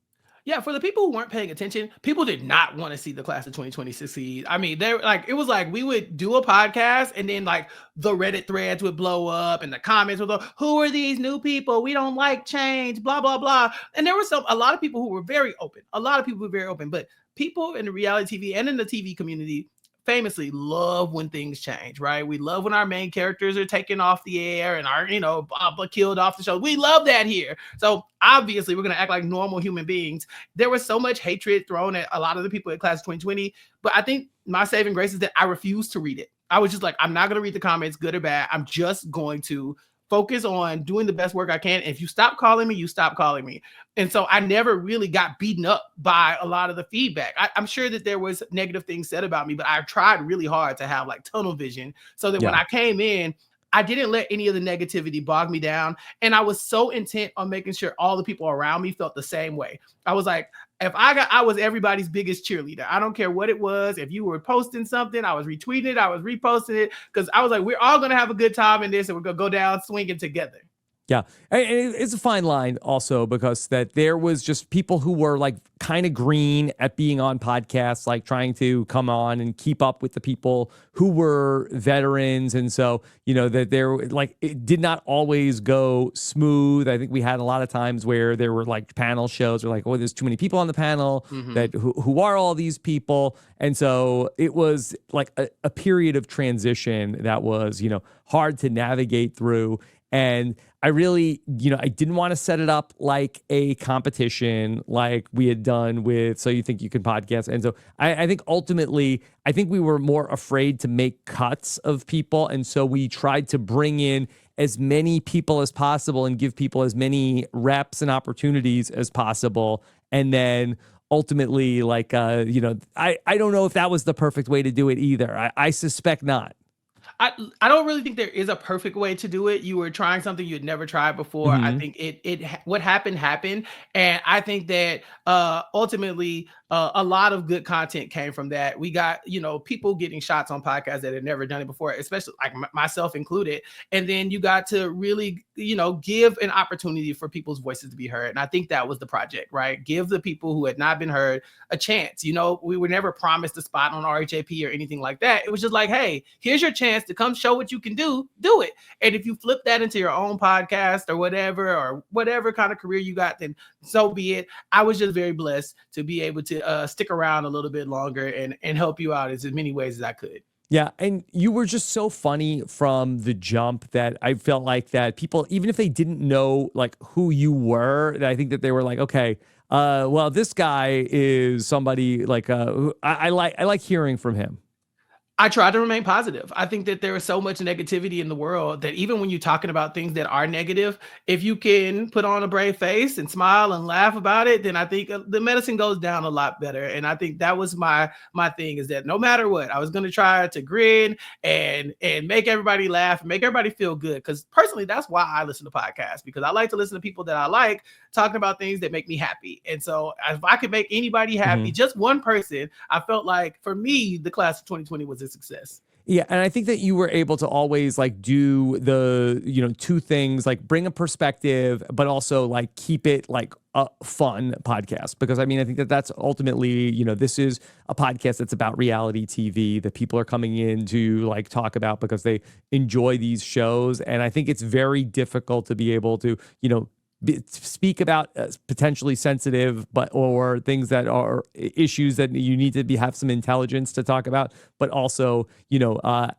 Yeah, for the people who weren't paying attention, people did not want to see the class of 2020 succeed. I mean, they're like, it was like we would do a podcast and then like the Reddit threads would blow up and the comments would go, who are these new people? We don't like change, blah, blah, blah. And there were a lot of people who were very open. But people in the reality TV and in the TV community famously love when things change, right? We love when our main characters are taken off the air and are, you know, killed off the show. We love that here. So obviously we're going to act like normal human beings. There was so much hatred thrown at a lot of the people at Class of 2020, but I think my saving grace is that I refused to read it. I was just like, I'm not going to read the comments, good or bad. I'm just going to focus on doing the best work I can. If you stop calling me, you stop calling me. And so I never really got beaten up by a lot of the feedback. I'm sure that there was negative things said about me, but I tried really hard to have like tunnel vision so that when I came in, I didn't let any of the negativity bog me down. And I was so intent on making sure all the people around me felt the same way. I was like, I was everybody's biggest cheerleader. I don't care what it was. If you were posting something, I was retweeting it, I was reposting it, because I was like, we're all going to have a good time in this and we're going to go down swinging together. Yeah. And it's a fine line also, because that there was just people who were like kind of green at being on podcasts, like trying to come on and keep up with the people who were veterans. And so, you know, that there, like, it did not always go smooth. I think we had a lot of times where there were like panel shows or like, oh, there's too many people on the panel that who are all these people. And so it was like a period of transition that was, you know, hard to navigate through. And I really, you know, I didn't want to set it up like a competition like we had done with So You Think You Can Podcast. And so I think ultimately, I think we were more afraid to make cuts of people. And so we tried to bring in as many people as possible and give people as many reps and opportunities as possible. And then ultimately, like, I don't know if that was the perfect way to do it either. I suspect not. I don't really think there is a perfect way to do it. You were trying something you had never tried before. I think what happened, and I think that ultimately a lot of good content came from that. We got people getting shots on podcasts that had never done it before, especially like myself included. And then you got to really give an opportunity for people's voices to be heard. And I think that was the project, right? Give the people who had not been heard a chance. We were never promised a spot on RHAP or anything like that. It was just like, hey, here's your chance to come show what you can do it. And if you flip that into your own podcast or whatever kind of career you got, then so be it. I was just very blessed to be able to stick around a little bit longer and help you out in as many ways as I could. Yeah, and you were just so funny from the jump that I felt like that people, even if they didn't know like who you were, I think that they were like, okay, well, this guy is somebody like who I like hearing from him. I try to remain positive. I think that there is so much negativity in the world that even when you're talking about things that are negative, if you can put on a brave face and smile and laugh about it, then I think the medicine goes down a lot better. And I think that was my thing, is that no matter what, I was going to try to grin and make everybody laugh and make everybody feel good. Because personally, that's why I listen to podcasts, because I like to listen to people that I like talking about things that make me happy. And so if I could make anybody happy, just one person, I felt like for me, the class of 2020 was a success. Yeah, and I think that you were able to always like do the, two things, like bring a perspective, but also like keep it like a fun podcast. Because I mean, I think that that's ultimately, this is a podcast that's about reality TV that people are coming in to like talk about because they enjoy these shows. And I think it's very difficult to be able to, speak about potentially sensitive or things that are issues that you need to have some intelligence to talk about, but also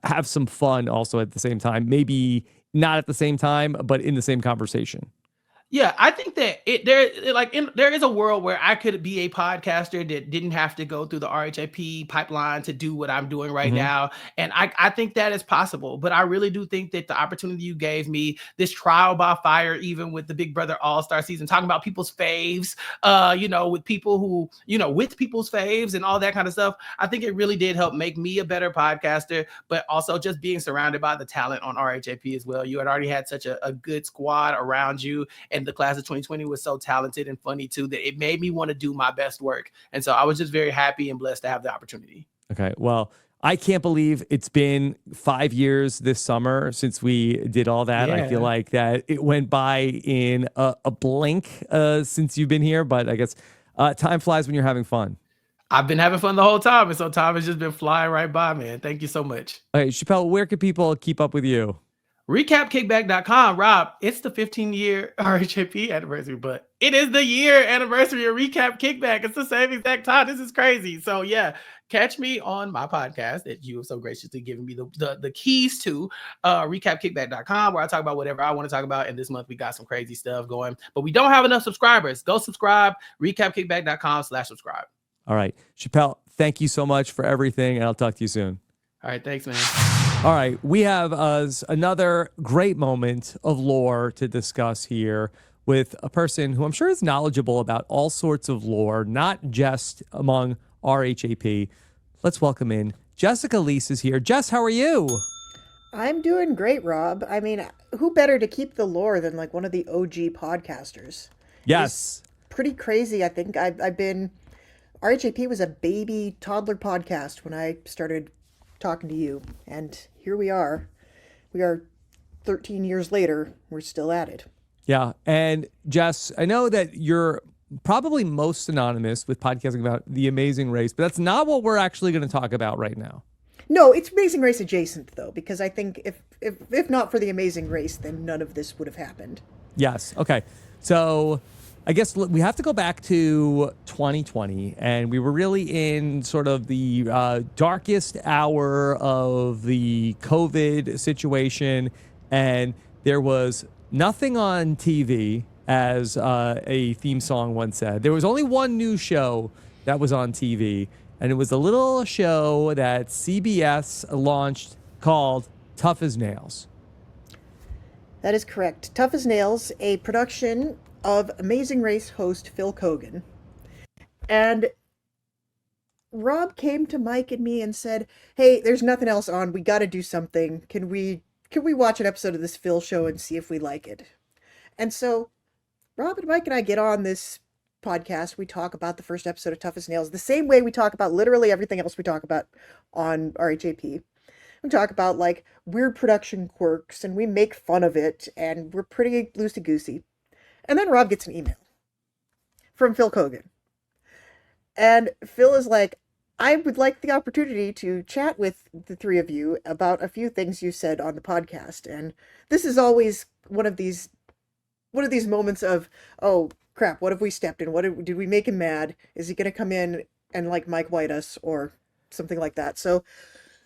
have some fun also at the same time. Maybe not at the same time, but in the same conversation. Yeah, I think that there is a world where I could be a podcaster that didn't have to go through the RHAP pipeline to do what I'm doing right now. And I think that is possible. But I really do think that the opportunity you gave me, this trial by fire, even with the Big Brother All-Star season, talking about people's faves, with people who, with people's faves and all that kind of stuff, I think it really did help make me a better podcaster, but also just being surrounded by the talent on RHAP as well. You had already had such a good squad around you. And the class of 2020 was so talented and funny too, that it made me want to do my best work. And so I was just very happy and blessed to have the opportunity. Okay. Well, I can't believe it's been 5 years this summer since we did all that. Yeah. I feel like that it went by in a blink since you've been here, but I guess time flies when you're having fun. I've been having fun the whole time. And so time has just been flying right by, man. Thank you so much. Okay, Chappell, where can people keep up with you? ReCapKickback.com, Rob. It's the 15-year RHAP anniversary, but it is the year anniversary of Recap Kickback. It's the same exact time. This is crazy. So yeah, catch me on my podcast that you have so graciously given me the keys to, ReCapKickback.com, where I talk about whatever I want to talk about. And this month we got some crazy stuff going, but we don't have enough subscribers. Go subscribe, ReCapKickback.com/subscribe. All right, Chappell, thank you so much for everything, and I'll talk to you soon. All right, thanks, man. All right, we have another great moment of lore to discuss here with a person who I'm sure is knowledgeable about all sorts of lore, not just among RHAP. Let's welcome in Jessica Liese is here. Jess, how are you? I'm doing great, Rob. I mean, who better to keep the lore than like one of the OG podcasters? Yes. It's pretty crazy. I think I've been... RHAP was a baby toddler podcast when I started talking to you, and here we are 13 years later. We're still at it. Yeah. And Jess, I know that you're probably most synonymous with podcasting about The Amazing Race, but that's not what we're actually going to talk about right now. No, it's Amazing Race adjacent though, because I think if not for The Amazing Race, then none of this would have happened. Yes. Okay. So I guess we have to go back to 2020, and we were really in sort of the darkest hour of the COVID situation, and there was nothing on TV, as a theme song once said. There was only one new show that was on TV, and it was a little show that CBS launched called Tough as Nails. That is correct. Tough as Nails, a production of Amazing Race host Phil Keoghan. And Rob came to Mike and me and said, "Hey, there's nothing else on. We got to do something. Can we watch an episode of this Phil show and see if we like it?" And so Rob and Mike and I get on this podcast. We talk about the first episode of Tough as Nails the same way we talk about literally everything else we talk about on RHAP. We talk about like weird production quirks and we make fun of it and we're pretty loosey-goosey. And then Rob gets an email from Phil Keoghan. And Phil is like, "I would like the opportunity to chat with the three of you about a few things you said on the podcast." And this is always one of these moments of, oh crap, what have we stepped in? Did we make him mad? Is he going to come in and like Mike White us or something like that? So,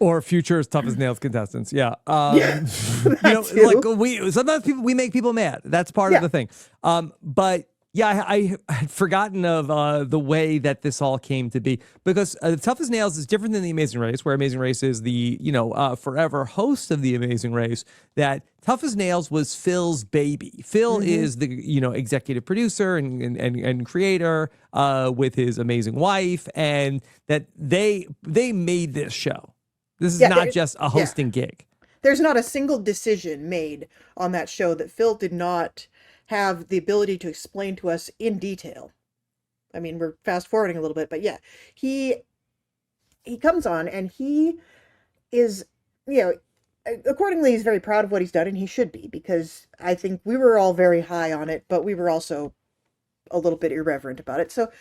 or future Tough as Nails contestants. Yeah. Too. Like sometimes we make people mad. That's part of the thing. But yeah, I had forgotten of the way that this all came to be, because Tough as Nails is different than The Amazing Race, where Amazing Race is the, forever host of The Amazing Race. That Tough as Nails was Phil's baby. Phil is the, executive producer and creator with his amazing wife, and that they made this show. This is not just a hosting gig. There's not a single decision made on that show that Phil did not have the ability to explain to us in detail. I mean, we're fast forwarding a little bit, but yeah, he comes on and he is, accordingly, he's very proud of what he's done, and he should be, because I think we were all very high on it, but we were also a little bit irreverent about it. So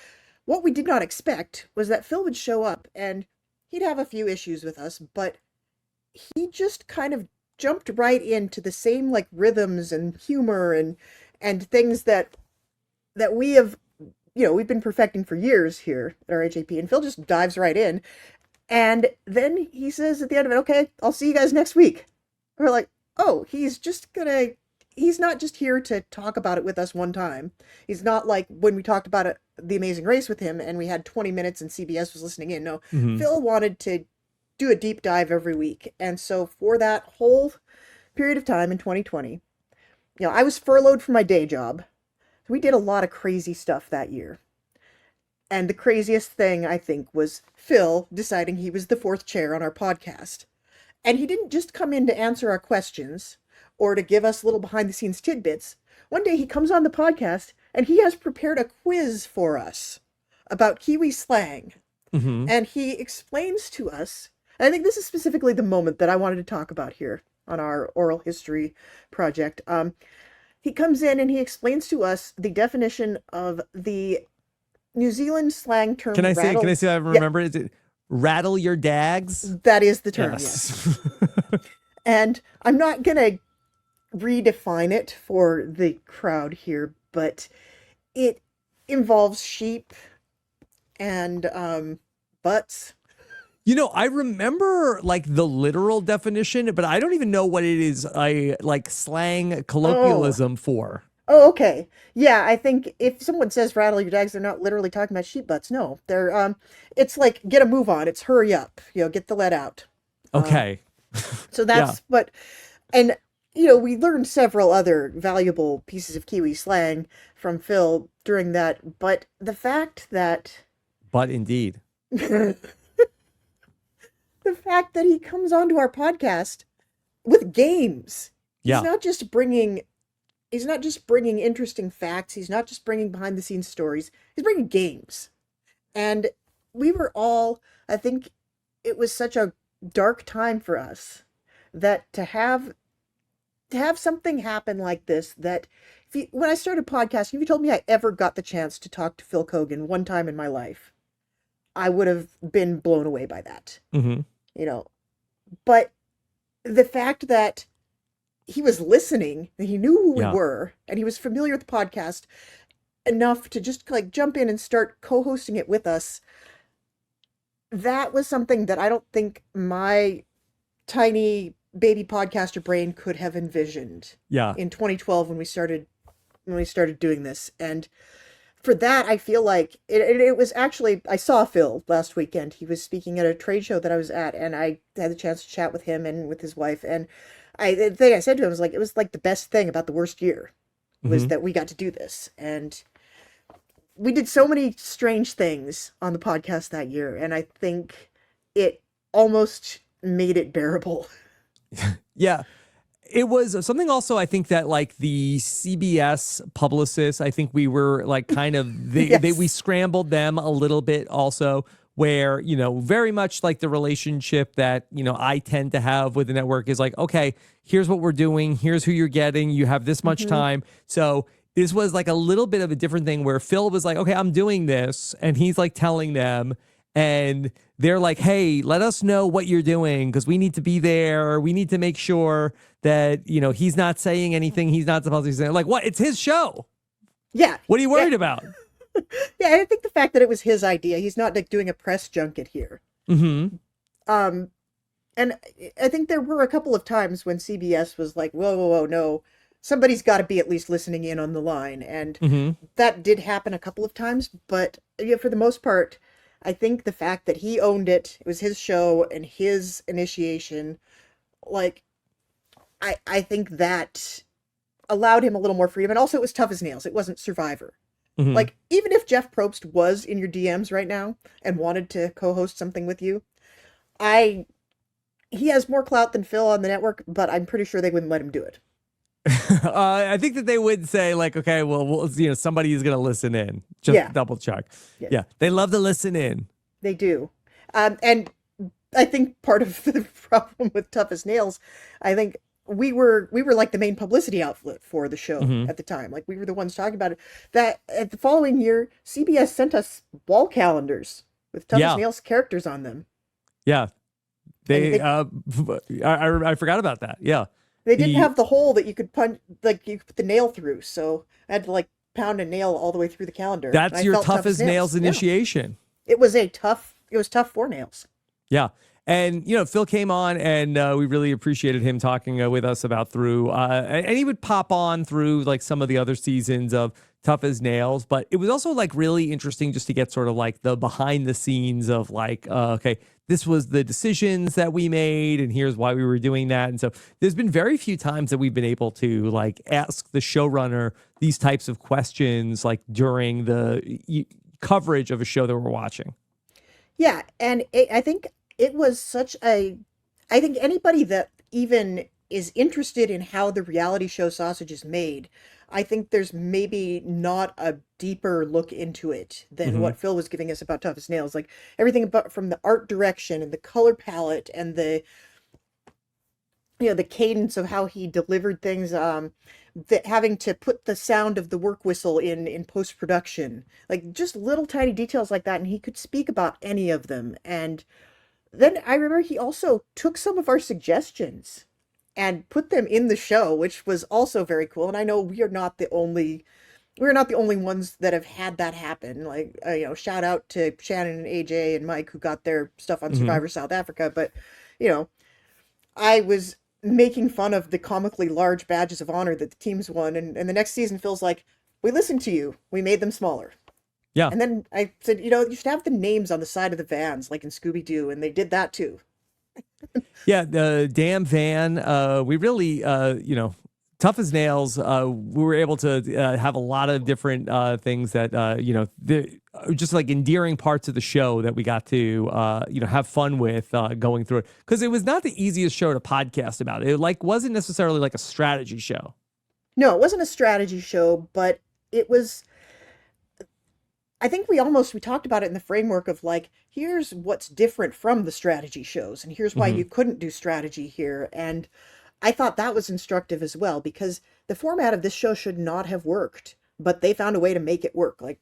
what we did not expect was that Phil would show up and he'd have a few issues with us, but he just kind of jumped right into the same like rhythms and humor and things that we have, we've been perfecting for years here at RHAP, and Phil just dives right in. And then he says at the end of it, "Okay, I'll see you guys next week." We're like, oh, he's not just here to talk about it with us one time. He's not like when we talked about The Amazing Race with him and we had 20 minutes and CBS was listening in. No, Phil wanted to do a deep dive every week. And so for that whole period of time in 2020, I was furloughed from my day job. We did a lot of crazy stuff that year. And the craziest thing, I think, was Phil deciding he was the fourth chair on our podcast. And he didn't just come in to answer our questions or to give us little behind-the-scenes tidbits. One day he comes on the podcast and he has prepared a quiz for us about Kiwi slang. And he explains to us, and I think this is specifically the moment that I wanted to talk about here on our oral history project. He comes in and he explains to us the definition of the New Zealand slang term. Can I say I remember? Is it rattle your dags? That is the term, yes. And I'm not going to redefine it for the crowd here, but it involves sheep and butts. I remember like the literal definition, but I don't even know what it is like slang colloquialism for. Oh, okay. Yeah, I think if someone says rattle your dags, they're not literally talking about sheep butts. No, they're it's like get a move on. It's hurry up. Get the lead out. Okay. So that's what, and we learned several other valuable pieces of Kiwi slang from Phil during that, but the fact that indeed. The fact that he comes onto our podcast with games. Yeah. He's not just bringing interesting facts. He's not just bringing behind the scenes stories. He's bringing games. And we were all, I think it was such a dark time for us that to have something happen like this, that when I started podcasting, if you told me I ever got the chance to talk to Phil Keoghan one time in my life, I would have been blown away by that. But the fact that he was listening, and he knew who we were, and he was familiar with the podcast enough to just like jump in and start co-hosting it with us, that was something that I don't think my tiny baby podcaster brain could have envisioned. In 2012 when we started doing this. And for that, I feel like it was actually, I saw Phil last weekend. He was speaking at a trade show that I was at, and I had the chance to chat with him and with his wife. And the thing I said to him was like, it was like the best thing about the worst year was that we got to do this. And we did so many strange things on the podcast that year, and I think it almost made it bearable. Yeah. It was something also, I think, that like the CBS publicists, I think we were like kind of, we scrambled them a little bit also, where, you know, very much like the relationship that, you know, I tend to have with the network is like, okay, here's what we're doing. Here's who you're getting. You have this much time. So this was like a little bit of a different thing where Phil was like, okay, I'm doing this. And he's like telling them, and they're like, hey, let us know what you're doing because we need to be there. We need to make sure that, you know, he's not saying anything he's not supposed to be saying. Like, what? It's his show. Yeah. What are you worried about? Yeah, I think the fact that it was his idea, he's not like doing a press junket here. Mm-hmm. And I think there were a couple of times when CBS was like, whoa, no, somebody's got to be at least listening in on the line. And that did happen a couple of times. But yeah, for the most part, I think the fact that he owned it, it was his show and his initiation, like, I think that allowed him a little more freedom. And also it was tough as nails. It wasn't Survivor. Like, even if Jeff Probst was in your DMs right now and wanted to co-host something with you, he has more clout than Phil on the network, but I'm pretty sure they wouldn't let him do it. I think that they would say like, okay, well, you know, somebody is going to listen in. Just double check. Yeah. They love to listen in. They do. And I think part of the problem with Tough as Nails, I think we were like the main publicity outlet for the show at the time. Like, we were the ones talking about it. That at the following year, CBS sent us wall calendars with Tough as Nails characters on them. Yeah. I forgot about that. Yeah. They didn't have the hole that you could punch, like you could put the nail through. So I had to like pound a nail all the way through the calendar. That's your Tough as Nails initiation. Yeah. It was tough for nails. Yeah. And, you know, Phil came on and we really appreciated him talking with us about through, and he would pop on through like some of the other seasons of Tough as Nails. But it was also like really interesting just to get sort of like the behind the scenes of like, okay, this was the decisions that we made and here's why we were doing that. And so there's been very few times that we've been able to like ask the showrunner these types of questions like during the coverage of a show that we're watching. Yeah. And I think it was I think anybody that even is interested in how the reality show Sausage is made, I think there's maybe not a deeper look into it than what Phil was giving us about Tough as Nails. Like, everything about from the art direction and the color palette and the cadence of how he delivered things, having to put the sound of the work whistle in post-production, like just little tiny details like that. And he could speak about any of them. And then I remember he also took some of our suggestions and put them in the show, which was also very cool. And I know we're not the only ones that have had that happen. Like, shout out to Shannon and AJ and Mike who got their stuff on Survivor South Africa. But, I was making fun of the comically large badges of honor that the teams won. And the next season, Phil's like, we listened to you. We made them smaller. Yeah. And then I said, you should have the names on the side of the vans, like in Scooby-Doo. And they did that too. Yeah. The damn van. We really, Tough as Nails. We were able to have a lot of different things that, just like endearing parts of the show that we got to, have fun with going through it. Because it was not the easiest show to podcast about. It wasn't necessarily like a strategy show. No, it wasn't a strategy show, but it was. I think we talked about it in the framework of like, here's what's different from the strategy shows, and here's why you couldn't do strategy here. And I thought that was instructive as well, because the format of this show should not have worked, but they found a way to make it work. Like,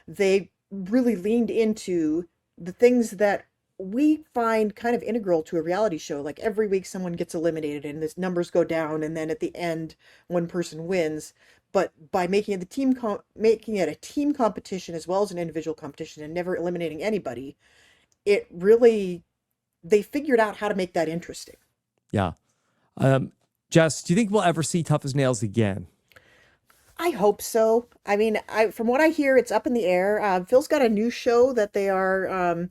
they really leaned into the things that we find kind of integral to a reality show. Like, every week someone gets eliminated and the numbers go down, and then at the end, one person wins. But by making it a team competition as well as an individual competition and never eliminating anybody, they figured out how to make that interesting. Yeah. Jess, do you think we'll ever see Tough as Nails again? I hope so. I mean, from what I hear, it's up in the air. Phil's got a new show that they are,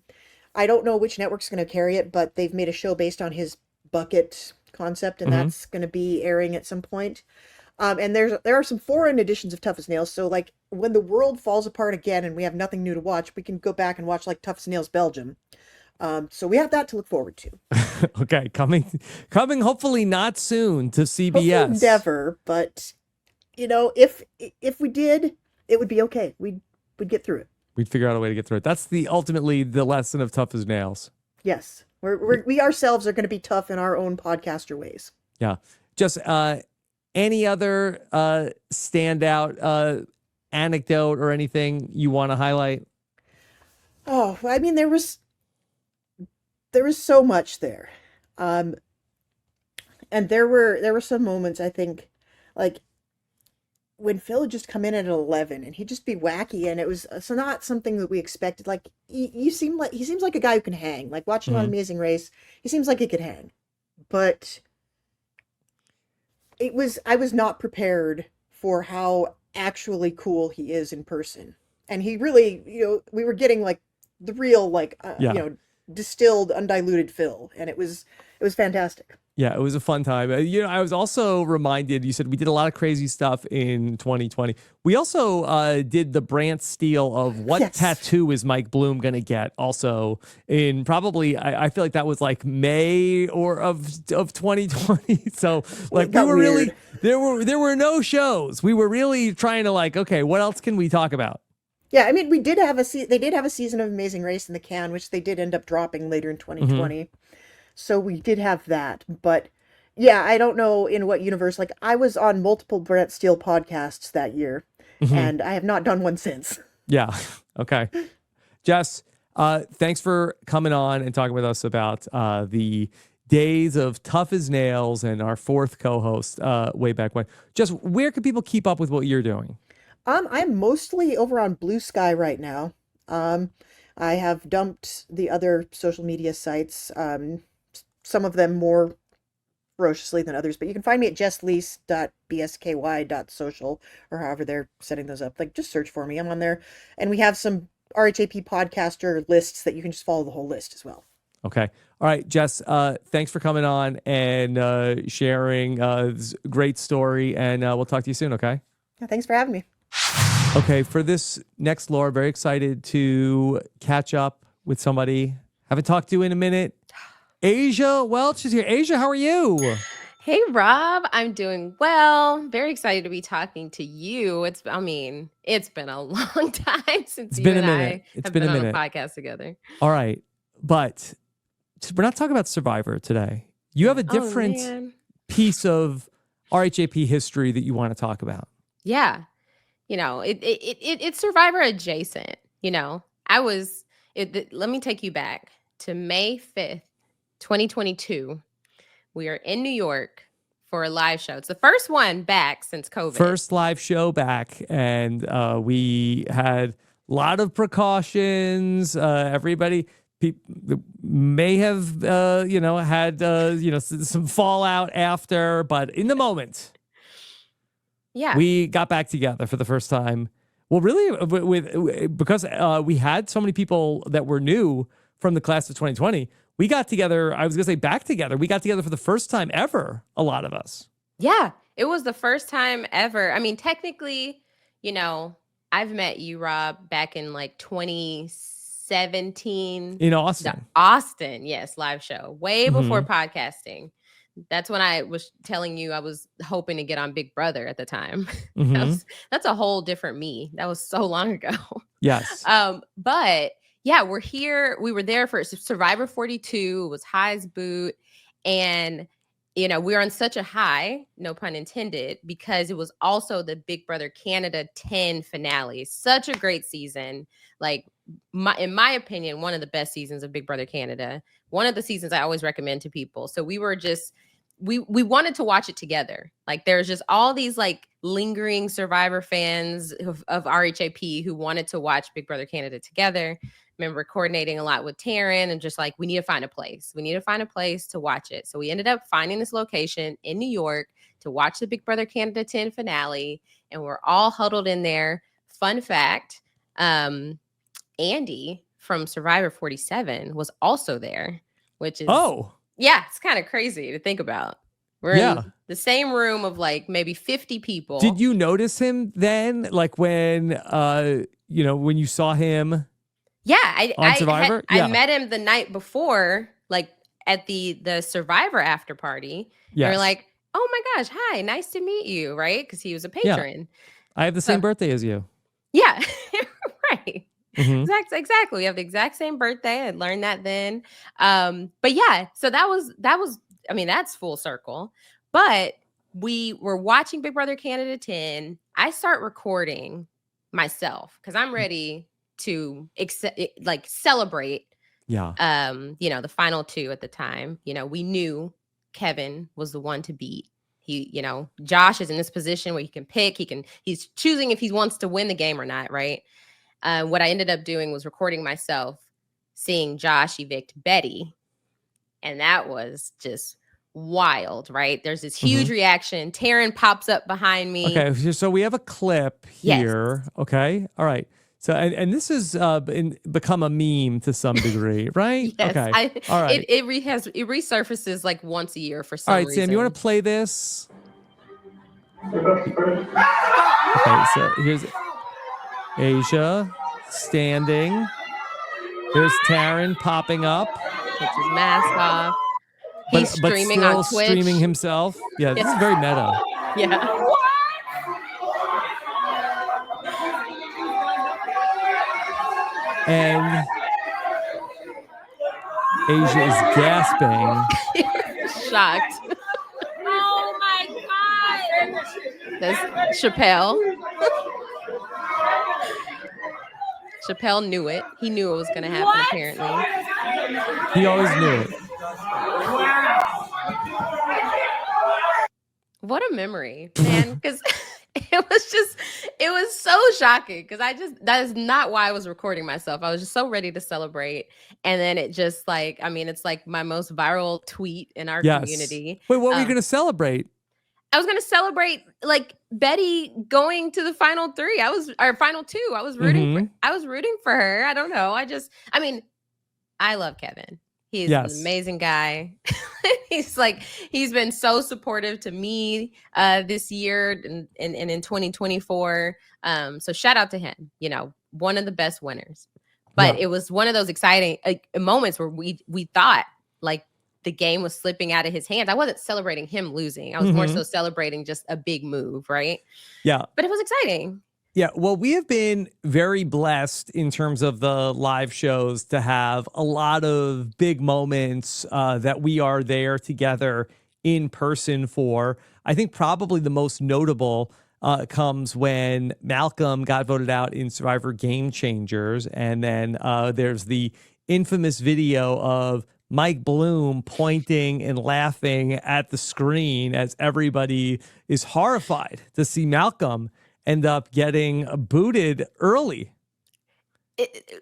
I don't know which network's going to carry it, but they've made a show based on his bucket concept, and that's going to be airing at some point. And there are some foreign editions of Tough as Nails. So like when the world falls apart again and we have nothing new to watch, we can go back and watch like Tough as Nails Belgium. So we have that to look forward to. Okay, coming hopefully not soon to CBS. Hopefully never, but if we did, it would be okay. We'd get through it. We'd figure out a way to get through it. That's ultimately the lesson of Tough as Nails. Yes, we ourselves are going to be tough in our own podcaster ways. Yeah. Just any other standout anecdote or anything you want to highlight? Oh, I mean, there was so much there. And there were some moments, I think, like when Phil would just come in at 11 and he'd just be wacky, and it was not something that we expected. Like he seems like a guy who can hang. Like watching on Amazing Race, he seems like he could hang. But I was not prepared for how actually cool he is in person. And he really, we were getting like the real, distilled, undiluted Phil. And it was fantastic. Yeah, it was a fun time. I was also reminded, you said we did a lot of crazy stuff in 2020. We also did the Brant Steele of what tattoo is Mike Bloom going to get also in probably, I feel like that was like May of 2020. So like we were really, there were no shows. We were really trying to like, okay, what else can we talk about? Yeah, I mean, they did have a season of Amazing Race in the can, which they did end up dropping later in 2020. So we did have that, but yeah, I don't know in what universe. Like I was on multiple Brant Steele podcasts that year, and I have not done one since. Yeah. Okay. Jess, thanks for coming on and talking with us about the days of Tough as Nails and our fourth co-host way back when. Jess, where can people keep up with what you're doing? I'm mostly over on Blue Sky right now. I have dumped the other social media sites. Some of them more ferociously than others, but you can find me at jesslease.bsky.social or however they're setting those up. Like just search for me. I'm on there. And we have some RHAP podcaster lists that you can just follow the whole list as well. Okay. All right, Jess, thanks for coming on and sharing this great story, and we'll talk to you soon, okay? Yeah, thanks for having me. Okay, for this next lore, very excited to catch up with somebody. Haven't talked to in a minute. Aysha Welch is here. Aysha, how are you? Hey, Rob. I'm doing well. Very excited to be talking to you. It's been a long time since you and I have been on a podcast together. All right, but we're not talking about Survivor today. You have a different piece of RHAP history that you want to talk about. Yeah. It's Survivor adjacent. Let me take you back to May 5th, 2022. We are in New York for a live show. It's the first one back since COVID. First live show back, and we had a lot of precautions. Everybody may have, had, some fallout after, but in the moment, we got back together for the first time. Well, really, because we had so many people that were new from the class of 2020. We got together, I was going to say back together. We got together for the first time ever, a lot of us. Yeah, it was the first time ever. I mean, technically, I've met you, Rob, back in like 2017. In Austin. Austin, yes, live show. Way before podcasting. That's when I was telling you I was hoping to get on Big Brother at the time. That's a whole different me. That was so long ago. Yes. But yeah, we're here. We were there for Survivor 42. It was highs boot. And, we were on such a high, no pun intended, because it was also the Big Brother Canada 10 finale. Such a great season. Like, in my opinion, one of the best seasons of Big Brother Canada. One of the seasons I always recommend to people. So we were just, we wanted to watch it together. Like there's just all these like lingering Survivor fans of RHAP who wanted to watch Big Brother Canada together. Remember coordinating a lot with Taryn and just like, we need to find a place. We need to find a place to watch it. So we ended up finding this location in New York to watch the Big Brother Canada 10 finale. And we're all huddled in there. Fun fact, Andy from Survivor 47 was also there, which is, yeah, it's kind of crazy to think about. We're in The same room of like maybe 50 people. Did you notice him then? Like when when you saw him? Yeah, on Survivor? I met him the night before, like at the Survivor after party. Yes. And we're like, oh my gosh, hi, nice to meet you, right? Because he was a patron. I have the same birthday as you. Yeah, right. Mhm. Exactly. We have the exact same birthday. I learned that then. But yeah, so that was. I mean, that's full circle. But we were watching Big Brother Canada 10. I start recording myself because I'm ready to celebrate. Yeah. The final two at the time. We knew Kevin was the one to beat. Josh is in this position where he can pick. He's choosing if he wants to win the game or not, right? What I ended up doing was recording myself seeing Josh evict Betty. And that was just wild, right? There's this huge reaction. Taryn pops up behind me. Okay, so we have a clip Yes. here. Okay, all right. So and this has become a meme to some degree, right? Yes, okay, all right. It resurfaces like once a year for some All right, reason. Sam, you want to play this? Okay, so here's Aysha standing. There's Taryn popping up. Takes his mask off. He's streaming still on Twitch. streaming himself. Yeah, this is very meta. Yeah. And Aysha is gasping. Shocked. Oh my god. That's Chappell. Chappell knew it. He knew it was going to happen, apparently. He always knew it. What a memory, man. Because it was so shocking. Because that is not why I was recording myself. I was just so ready to celebrate. And then it just it's like my most viral tweet in our community. Wait, what were you going to celebrate? I was going to celebrate like Betty going to the final three. Final two. I was rooting for her. I don't know. I love Kevin. He's an amazing guy. He's been so supportive to me this year and in 2024. So shout out to him, one of the best winners. But it was one of those exciting moments where we thought like the game was slipping out of his hands. I wasn't celebrating him losing. I was more so celebrating just a big move, right? Yeah. But it was exciting. Yeah, well, we have been very blessed in terms of the live shows to have a lot of big moments that we are there together in person for. I think probably the most notable comes when Malcolm got voted out in Survivor Game Changers. And then there's the infamous video of Mike Bloom pointing and laughing at the screen as everybody is horrified to see Malcolm end up getting booted early.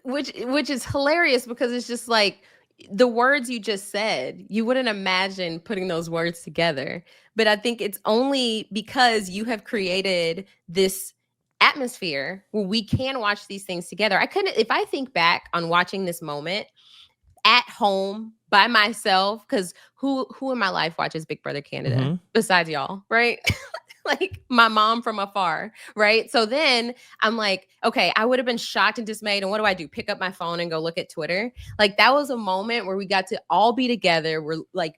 Which is hilarious because it's just like the words you just said, you wouldn't imagine putting those words together. But I think it's only because you have created this atmosphere where we can watch these things together. If I think back on watching this moment at home by myself, because who in my life watches Big Brother Canada besides y'all, right? Like my mom from afar, right? So then I'm like, okay, I would have been shocked and dismayed. And what do? Pick up my phone and go look at Twitter. Like that was a moment where we got to all be together. We're like,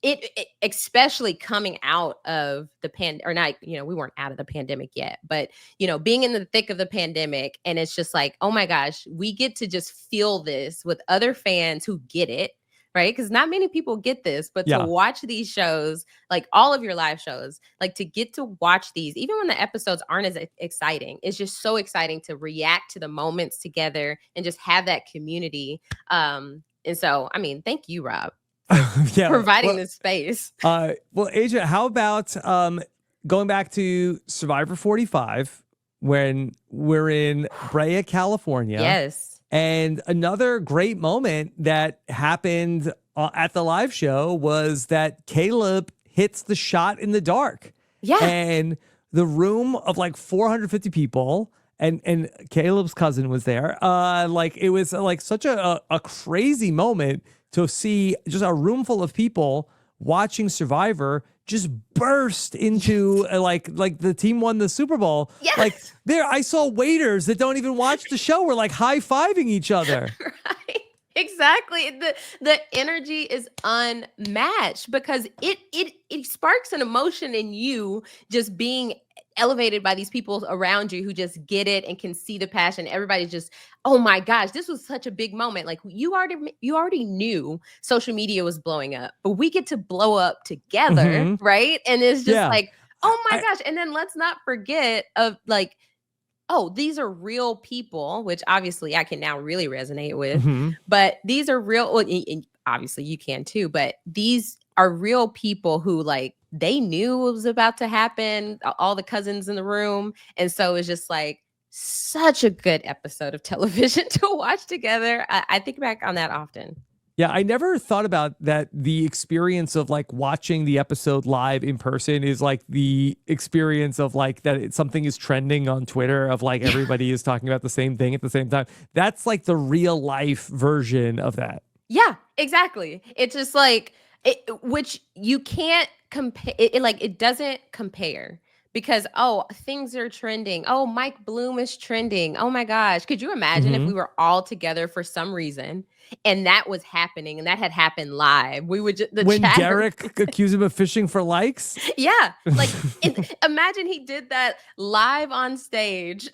it especially coming out of the we weren't out of the pandemic yet, but being in the thick of the pandemic. And it's just like, oh my gosh, we get to just feel this with other fans who get it. Right? Because not many people get this, but to watch these shows, like all of your live shows, like to get to watch these, even when the episodes aren't as exciting, it's just so exciting to react to the moments together and just have that community. And so, thank you, Rob, for providing this space. Well, Aysha, how about going back to Survivor 45 when we're in Brea, California? Yes. And another great moment that happened at the live show was that Caleb hits the shot in the dark. Yeah. And the room of like 450 people and Caleb's cousin was there. It was like such a crazy moment to see just a room full of people watching Survivor just burst into like the team won the Super Bowl. Yes. Like there, I saw waiters that don't even watch the show were like high-fiving each other. Right. Exactly. The energy is unmatched because it sparks an emotion in you just being elevated by these people around you who just get it and can see the passion. Everybody's just, oh my gosh, this was such a big moment. Like you already knew social media was blowing up, but we get to blow up together, right? And it's just like, oh my gosh. And then let's not forget of like, oh, these are real people, which obviously I can now really resonate with, but these are real, and obviously you can too, but these are real people who like, they knew it was about to happen, all the cousins in the room. And so it's just like such a good episode of television to watch together. I think back on that often. Yeah, I never thought about that. The experience of like watching the episode live in person is like the experience of like that something is trending on Twitter of like everybody is talking about the same thing at the same time. That's like the real life version of that. Yeah, exactly. It's just like, which you can't compare. It doesn't compare. Because, oh, things are trending. Oh, Mike Bloom is trending. Oh my gosh. Could you imagine if we were all together for some reason and that was happening and that had happened live? We would just, when Derek accused him of fishing for likes? Yeah. Like imagine he did that live on stage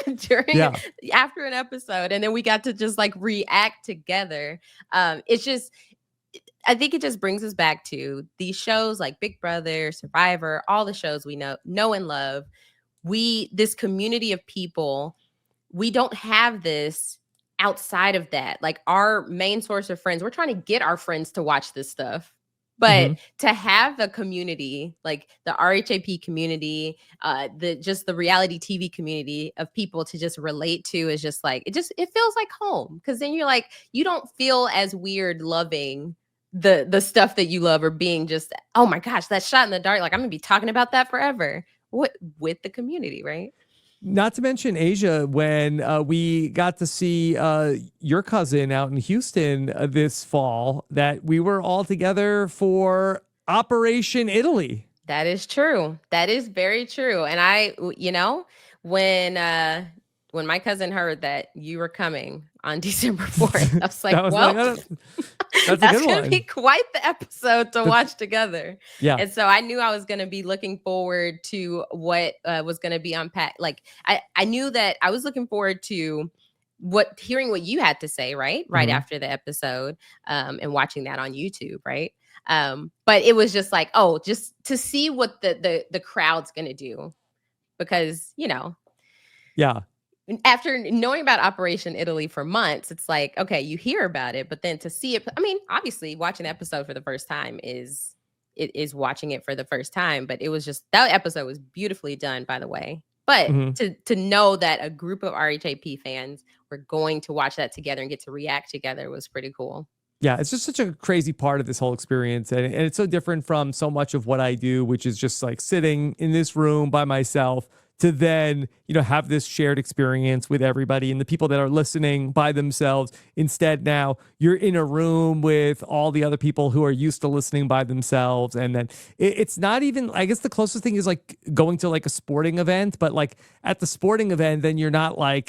after an episode and then we got to just like react together. It's just, I think it just brings us back to these shows like Big Brother, Survivor, all the shows we know and love. This community of people, we don't have this outside of that. Like our main source of friends, we're trying to get our friends to watch this stuff. But to have a community like the RHAP community, the reality TV community of people to just relate to is just like, it feels like home. Because then you're like, you don't feel as weird loving the stuff that you love or being just, oh my gosh, that shot in the dark. Like I'm gonna be talking about that forever with the community, right? Not to mention Aysha, when we got to see your cousin out in Houston this fall, that we were all together for Operation Italy. That is true. That is very true. And I, when my cousin heard that you were coming on December 4th, I was like, that's going to be quite the episode to watch together. Yeah. And so I knew I was going to be looking forward to what was going to be unpacked. Like I knew that I was looking forward to hearing what you had to say, right after the episode, and watching that on YouTube, right? But it was just like, just to see what the crowd's going to do, because after knowing about Operation Italy for months, it's like, okay, you hear about it, but then to see it, I mean, obviously watching the episode for the first time is watching it for the first time, but it was just, that episode was beautifully done, by the way. But to know that a group of RHAP fans were going to watch that together and get to react together was pretty cool. Yeah, it's just such a crazy part of this whole experience. And it's so different from so much of what I do, which is just like sitting in this room by myself, to then, have this shared experience with everybody and the people that are listening by themselves. Instead, now you're in a room with all the other people who are used to listening by themselves. And then it's not even, I guess the closest thing is like going to like a sporting event, but like at the sporting event, then you're not like,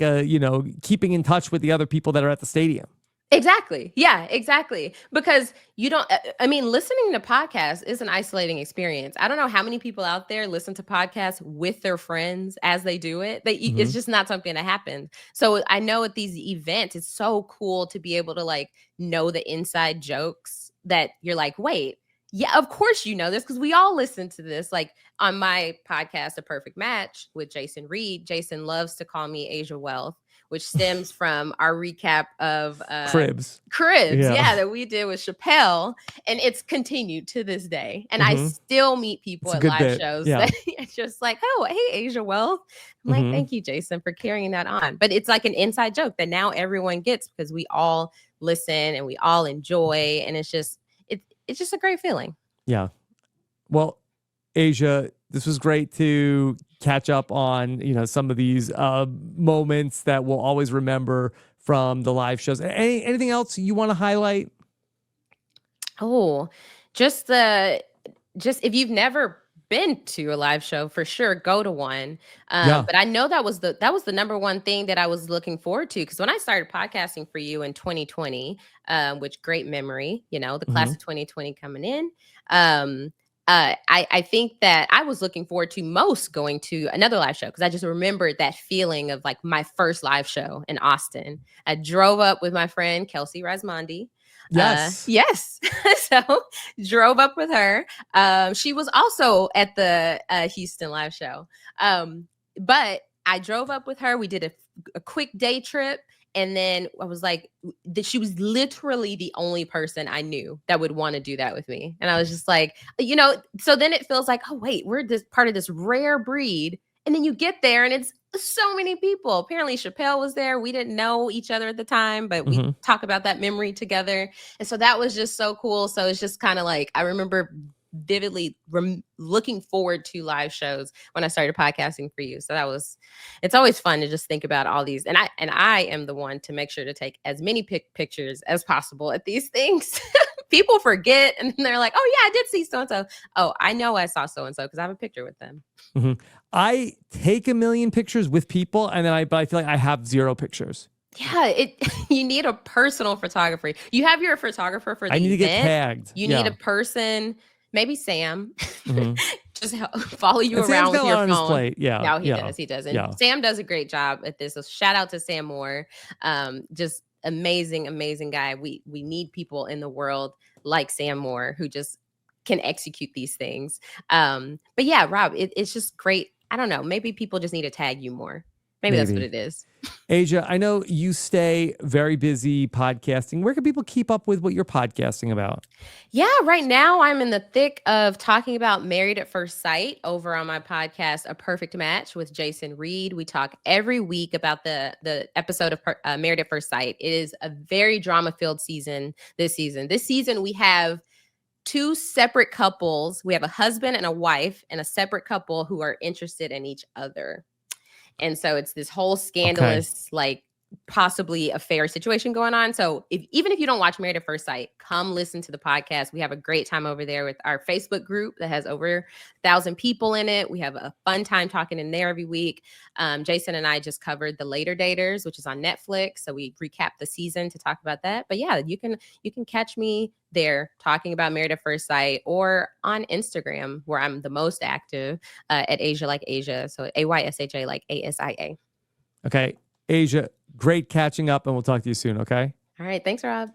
keeping in touch with the other people that are at the stadium. Exactly. Yeah, exactly. Because listening to podcasts is an isolating experience. I don't know how many people out there listen to podcasts with their friends as they do it. It's just not something that happens. So I know at these events, it's so cool to be able to like know the inside jokes that you're like, wait, yeah, of course you know this because we all listen to this. Like on my podcast, A Perfect Match with Jason Reed, Jason loves to call me Aysha Welch, which stems from our recap of Cribs, that we did with Chappell, and it's continued to this day. And I still meet people at live shows that it's just like, oh, hey, Aysha Welch. I'm like, thank you, Jason, for carrying that on. But it's like an inside joke that now everyone gets because we all listen and we all enjoy, and it's just a great feeling. Yeah. Well, Aysha, this was great to catch up on, some of these moments that we'll always remember from the live shows. Anything else you want to highlight? Oh, just just if you've never been to a live show, for sure, go to one. Yeah. But I know that was the number one thing that I was looking forward to, because when I started podcasting for you in 2020, which great memory, the class of 2020 coming in. I think that I was looking forward to most going to another live show, because I just remembered that feeling of like my first live show in Austin. I drove up with my friend Kelsey Rasmondi. Yes. Yes. So drove up with her. She was also at the Houston live show. But I drove up with her. We did a quick day trip. And then I was like, she was literally the only person I knew that would want to do that with me. And I was just like, so then it feels like, oh, wait, we're this part of this rare breed. And then you get there and it's so many people. Apparently Chappell was there. We didn't know each other at the time, but we talk about that memory together. And so that was just so cool. So it's just kind of like, I remember vividly looking forward to live shows when I started podcasting for you. So it's always fun to just think about all these. And I am the one to make sure to take as many pictures as possible at these things. People forget and they're like, oh yeah, I did see so-and-so. Oh, I know I saw so-and-so because I have a picture with them. I take a million pictures with people, and then I feel like I have 0 pictures. Yeah, you need a personal photographer. You have your photographer for the I need to get event. tagged. You need a person, maybe Sam, just follow you And around Sam's with got a your lot on his phone. plate. Yeah. No, he does. He does. And Yeah. Sam does a great job at this. So shout out to Sam Moore. Just amazing, amazing guy. We need people in the world like Sam Moore who just can execute these things. But yeah, Rob, it's just great. I don't know. Maybe people just need to tag you more. Maybe that's what it is. Aysha, I know you stay very busy podcasting. Where can people keep up with what you're podcasting about? Yeah, right now I'm in the thick of talking about Married at First Sight over on my podcast, A Perfect Match with Jason Reed. We talk every week about the episode of Married at First Sight. It is a very drama-filled season this season. This season we have 2 separate couples. We have a husband and a wife and a separate couple who are interested in each other. And so it's this whole scandalous, like possibly affair situation going on. So even if you don't watch Married at First Sight, come listen to the podcast. We have a great time over there with our Facebook group that has over 1,000 people in it. We have a fun time talking in there every week. Jason and I just covered The Later Daters, which is on Netflix. So we recap the season to talk about that. But yeah, you can catch me there talking about Married at First Sight, or on Instagram where I'm the most active at Aysha like Aysha. So AYSHA like ASIA. Okay. Aysha, great catching up, and we'll talk to you soon, okay? All right. Thanks, Rob.